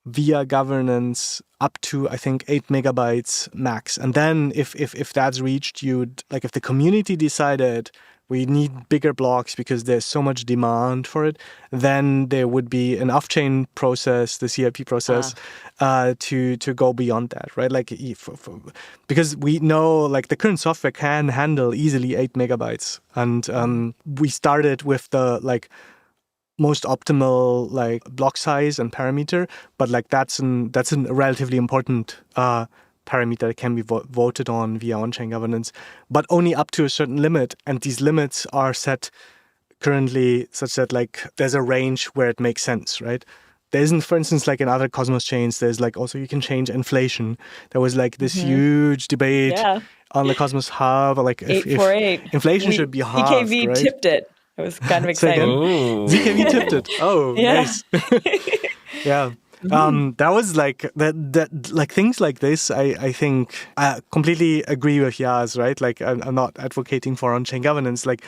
S4: via governance up to, I think, 8 megabytes max. And then if that's reached, if the community decided we need bigger blocks because there's so much demand for it, then there would be an off-chain process, the CIP process, to go beyond that, right? Like, because we know, like, the current software can handle easily 8 megabytes. And we started with the, like, most optimal, like, block size and parameter, but like that's a relatively important parameter that can be voted on via on-chain governance, but only up to a certain limit. And these limits are set currently such that, like, there's a range where it makes sense, right? There isn't, for instance, like in other Cosmos chains, there's like also you can change inflation. There was like this huge debate on the Cosmos Hub, like if inflation should be halved,
S1: ZKV
S4: right?
S1: tipped it. It was kind of exciting.
S4: ZKV tipped it. Oh, nice. Yeah. That was like that like things like this. I think I completely agree with Yaz, right? Like I'm not advocating for on-chain governance. Like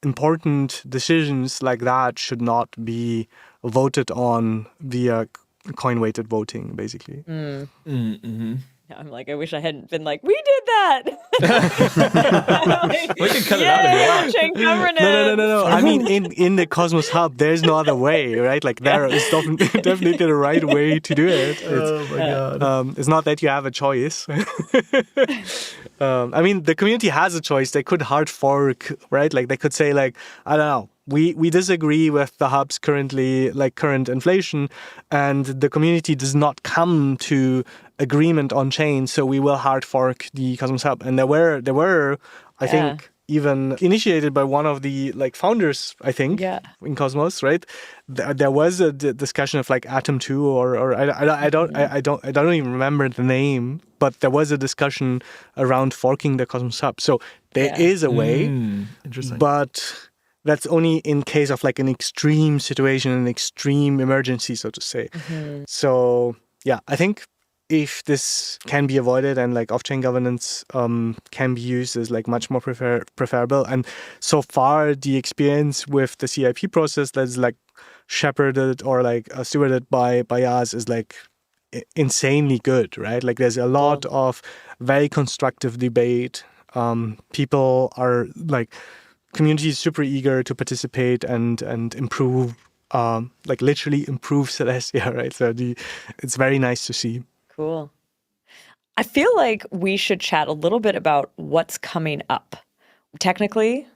S4: important decisions like that should not be voted on via coin-weighted voting, basically.
S1: I'm like, I wish I hadn't been like, we did that.
S5: We can cut it out if you want.
S1: On-chain governance.
S4: No. I mean, in the Cosmos Hub, there's no other way, right? Like, there is definitely the right way to do it.
S5: Oh my god!
S4: It's not that you have a choice. I mean, the community has a choice. They could hard fork, right? Like, they could say, like, I don't know, we disagree with the hub's current inflation, and the community does not come to agreement on chain, so we will hard fork the Cosmos Hub. And there were I think, even initiated by one of the, like, founders, I think, in Cosmos, right? There was a discussion of like Atom 2 or I don't even remember the name, but there was a discussion around forking the Cosmos Hub. So there is a way,
S5: interesting,
S4: but that's only in case of like an extreme situation, an extreme emergency, so to say. So yeah, I think if this can be avoided and like off-chain governance can be used as like much more preferable. And so far, the experience with the CIP process that's like shepherded or like stewarded by us is like insanely good, right? Like there's a lot of very constructive debate. People are like, community is super eager to participate and improve, like literally improve Celestia, right? So it's very nice to see.
S1: Cool. I feel like we should chat a little bit about what's coming up, technically,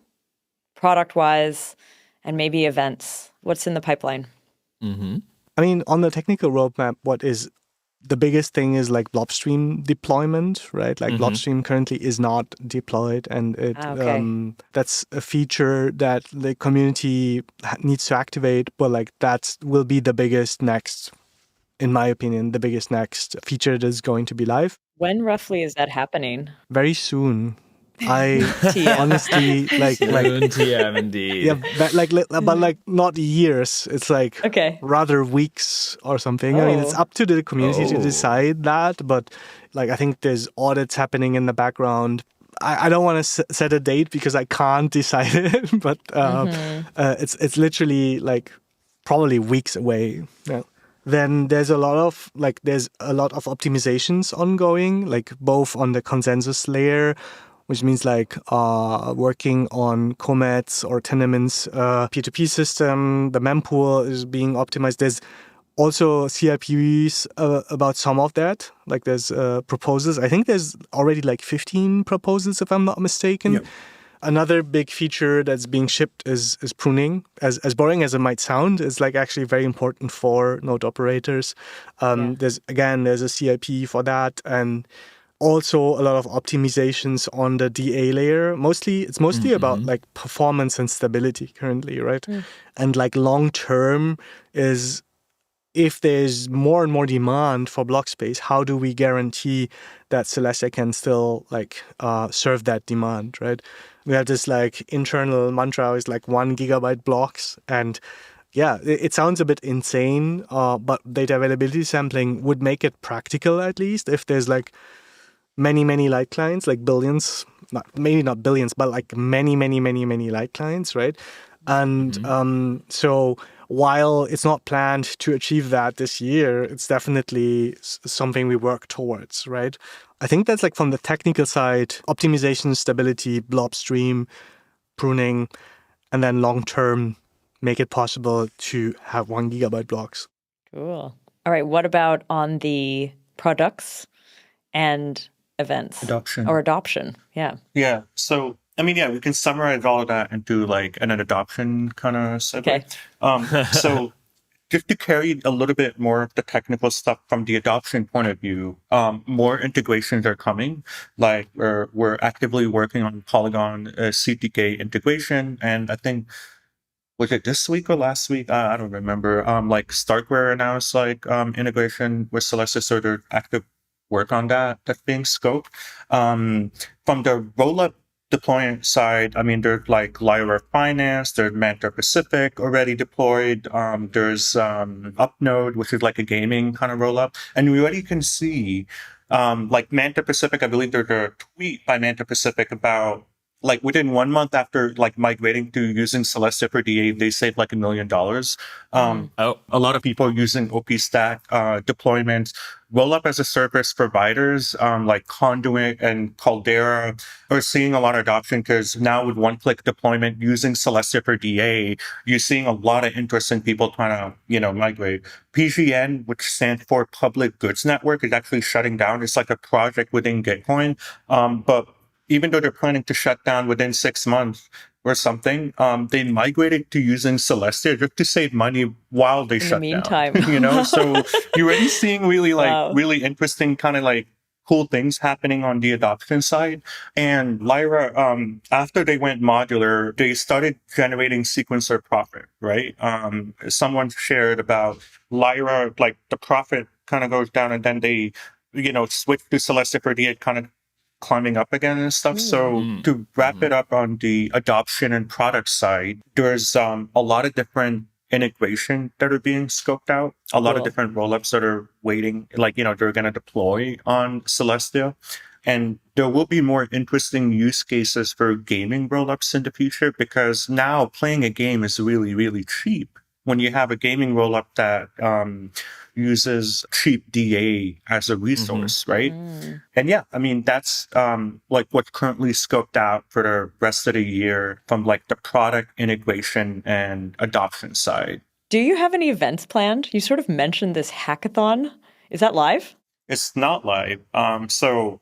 S1: product-wise, and maybe events. What's in the pipeline?
S4: I mean, on the technical roadmap, what is the biggest thing is like Blobstream deployment, right? Like Blobstream currently is not deployed, and that's a feature that the community needs to activate. But like that will be the biggest next, in my opinion, the biggest next feature that is going to be live.
S1: When roughly is that happening?
S4: Very soon. I honestly like
S5: TM indeed.
S4: Yeah, but like not years. It's like rather weeks or something. I mean, it's up to the community to decide that. But like, I think there's audits happening in the background. I don't want to set a date because I can't decide it. But it's literally like probably weeks away. Yeah. Then there's a lot of optimizations ongoing, like both on the consensus layer, which means like working on comets or tenements P2P system. The mempool is being optimized. There's also CIPs about some of that. Like there's proposals. I think there's already like 15 proposals, if I'm not mistaken. Yep. Another big feature that's being shipped is pruning. As boring as it might sound, it's like actually very important for node operators. There's a CIP for that, and also a lot of optimizations on the DA layer. It's mostly about like performance and stability currently, right? And like long term is, if there's more and more demand for block space, how do we guarantee that Celestia can still like serve that demand, right? We have this like internal mantra is like 1 gigabyte blocks, and yeah, it sounds a bit insane, but data availability sampling would make it practical, at least if there's like many light clients, like billions, maybe not billions, but like many light clients, right? And so while it's not planned to achieve that this year, it's definitely something we work towards, right? I think that's like from the technical side, optimization, stability, blob stream, pruning, and then long term, make it possible to have 1 gigabyte blocks.
S1: Cool. All right. What about on the products and events? Adoption. Yeah.
S3: Yeah. So, I mean, yeah, we can summarize all of that into like an adoption kind of segue.
S1: Okay.
S3: So just to carry a little bit more of the technical stuff from the adoption point of view, more integrations are coming. Like we're actively working on Polygon CTK integration, and I think, was it this week or last week? I don't remember. Like Starkware announced like integration with Celestia, so they're active work on that's being scoped. From the roll-up deployment side, I mean, there's like Lyra Finance, there's Manta Pacific already deployed. There's Upnode, which is like a gaming kind of roll-up. And we already can see like Manta Pacific, I believe there's a tweet by Manta Pacific about like within 1 month after like migrating to using Celestia for DA, they saved like $1 million. A lot of people using OPStack deployments, roll-up as a service providers like Conduit and Caldera are seeing a lot of adoption, because now with one-click deployment using Celestia for DA, you're seeing a lot of interest in people trying to, migrate. PGN, which stands for Public Goods Network, is actually shutting down. It's like a project within Gitcoin, but even though they're planning to shut down within 6 months or something, they migrated to using Celestia just to save money while they shut
S1: down.
S3: So you're already seeing really really interesting kind of like cool things happening on the adoption side. And Lyra, after they went modular, they started generating sequencer profit, right? Someone shared about Lyra, like the profit kind of goes down, and then they, switch to Celestia for DA, kind of climbing up again and stuff. So to wrap it up on the adoption and product side, there's a lot of different integration that are being scoped out, a lot of different rollups that are waiting, like, they're going to deploy on Celestia. And there will be more interesting use cases for gaming rollups in the future, because now playing a game is really, really cheap. When you have a gaming rollup that uses cheap DA as a resource, right? And yeah, I mean, that's like what's currently scoped out for the rest of the year from like the product integration and adoption side.
S1: Do you have any events planned? You sort of mentioned this hackathon. Is that live?
S3: It's not live. So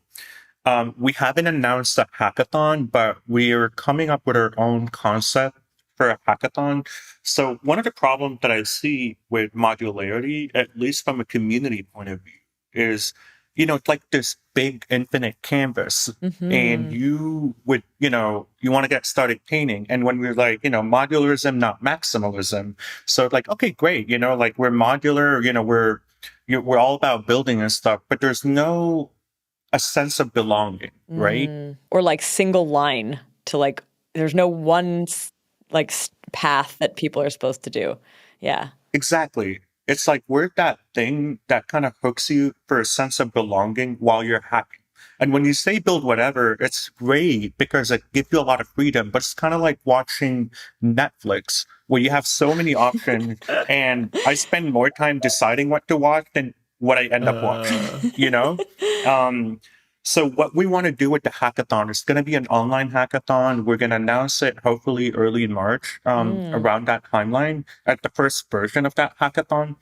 S3: we haven't announced a hackathon, but we are coming up with our own concept for a hackathon. So one of the problems that I see with modularity, at least from a community point of view, is, it's like this big infinite canvas, and you would, you want to get started painting. And when we're like, modularism, not maximalism. So like, okay, great. Like we're modular, we're all about building and stuff, but there's a sense of belonging, right?
S1: Or like single line to like, there's no one like path that people are supposed to do. Yeah.
S3: Exactly. It's like we're that thing that kind of hooks you for a sense of belonging while you're hacking. And when you say build whatever, it's great because it gives you a lot of freedom, but it's kind of like watching Netflix where you have so many options and I spend more time deciding what to watch than what I end up watching, So what we want to do with the hackathon is going to be an online hackathon. We're going to announce it hopefully early March, around that timeline at the first version of that hackathon.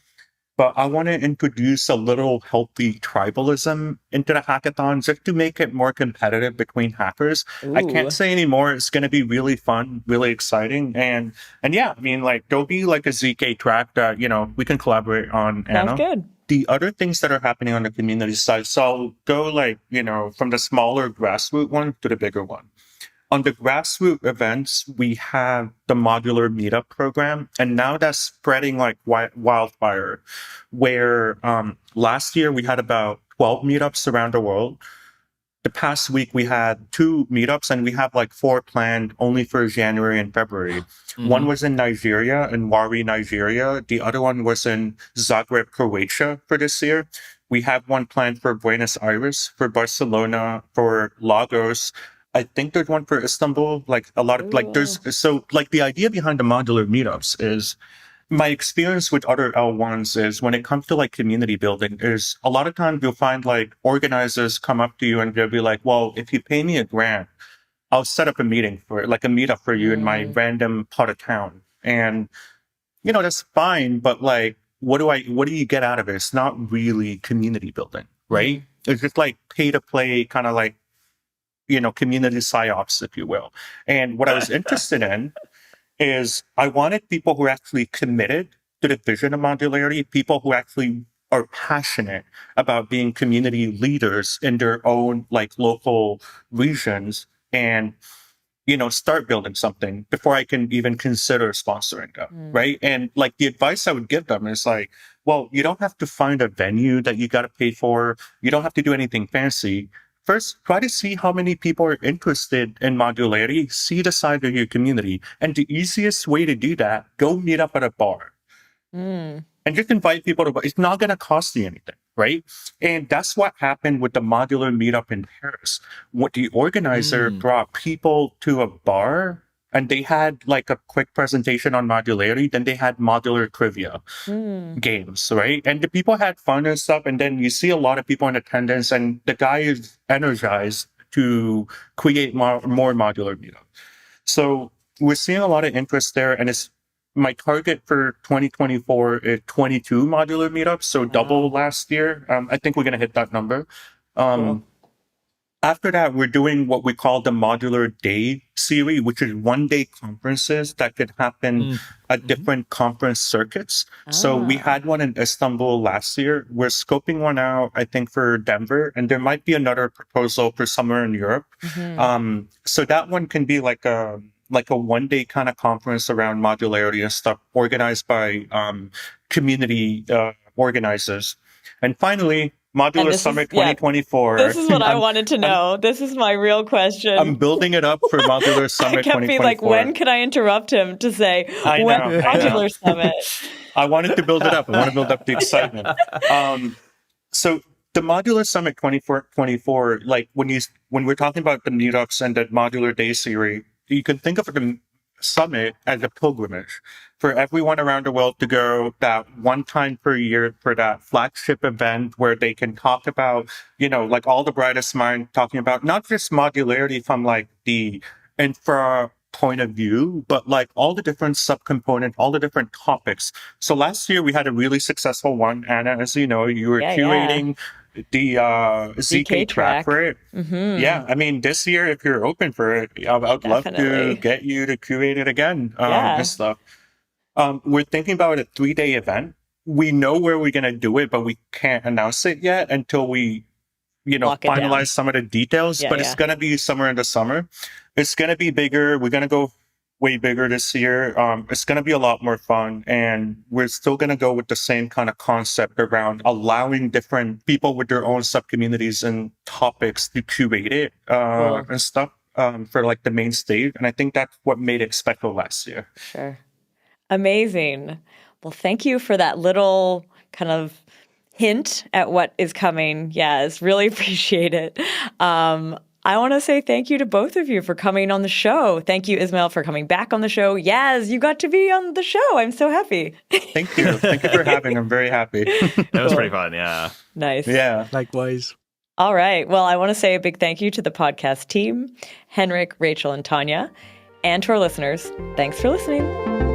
S3: But I want to introduce a little healthy tribalism into the hackathon just to make it more competitive between hackers.
S1: Ooh.
S3: I can't say anymore. It's going to be really fun, really exciting. And yeah, I mean, like there'll be like a ZK track that, we can collaborate on, Anna.
S1: Sounds good.
S3: the other things that are happening on the community side, so I'll go like, from the smaller grassroots one to the bigger one. On the grassroots events, we have the modular meetup program, and now that's spreading like wildfire, where last year we had about 12 meetups around the world. The past week we had 2 meetups, and we have like 4 planned only for January and February. One was in Nigeria, in Wari, Nigeria. The other one was in Zagreb, Croatia for this year. We have one planned for Buenos Aires, for Barcelona, for Lagos. I think there's one for Istanbul. Like a lot of the idea behind the modular meetups is, my experience with other L1s is, when it comes to like community building, is a lot of times you'll find like organizers come up to you and they'll be like, well, if you pay me a grant, I'll set up a meeting for like a meetup for you in my random part of town. And, that's fine. But like, what do you get out of it? It's not really community building, right? It's just like pay to play, kind of like, community psyops, if you will. And what I was interested in is, I wanted people who are actually committed to the vision of modularity, people who actually are passionate about being community leaders in their own like local regions, and start building something before I can even consider sponsoring them, right? And like the advice I would give them is like, well, you don't have to find a venue that you got to pay for. You don't have to do anything fancy. First, try to see how many people are interested in modularity, see the side of your community. And the easiest way to do that, go meet up at a bar. And just invite people to, it's not going to cost you anything, right? And that's what happened with the modular meetup in Paris. What the organizer brought people to a bar, and they had like a quick presentation on modularity. Then they had modular trivia games, right? And the people had fun and stuff. And then you see a lot of people in attendance, and the guy is energized to create more modular meetup. So we're seeing a lot of interest there. And it's my target for 2024 is 22 modular meetups. So double last year. I think we're going to hit that number. Cool. After that, we're doing what we call the Modular Day series, which is one-day conferences that could happen at different conference circuits. So we had one in Istanbul last year. We're scoping one out, I think, for Denver, and there might be another proposal for somewhere in Europe. So that one can be like a one-day kind of conference around modularity and stuff, organized by community organizers. And finally, Modular Summit 2024.
S1: This is what I wanted to know. This is my real question.
S3: I'm building it up for Modular Summit 2024. I kept being
S1: like, when could I interrupt him to say, Modular Summit?
S3: I wanted to build it up. I want to build up the excitement. So the Modular Summit 2024, like when we're talking about the meetups and the Modular Day series, you can think of the summit as a pilgrimage for everyone around the world to go that one time per year for that flagship event where they can talk about, like all the brightest minds talking about not just modularity from like the infra point of view, but like all the different subcomponents, all the different topics. So last year we had a really successful one. Anna, as you know, you were curating the ZK track for it. Yeah, I mean, this year, if you're open for it, I'd love to get you to curate it again and stuff. We're thinking about a 3-day event. We know where we're going to do it, but we can't announce it yet until we, finalize some of the details. But it's going to be somewhere in the summer. It's going to be bigger. We're going to go way bigger this year. It's going to be a lot more fun, and we're still going to go with the same kind of concept around allowing different people with their own sub-communities and topics to curate it and stuff for like the main stage. And I think that's what made it special last year.
S1: Sure. Amazing. Well, thank you for that little kind of hint at what is coming. Yes, really appreciate it. I want to say thank you to both of you for coming on the show. Thank you, Ismail, for coming back on the show. Yes, you got to be on the show. I'm so happy.
S3: Thank you. Thank you for having. I'm very happy.
S5: It was pretty fun. Yeah.
S1: Nice.
S3: Yeah.
S4: Likewise.
S1: All right. Well, I want to say a big thank you to the podcast team, Henrik, Rachel, and Tanya, and to our listeners. Thanks for listening.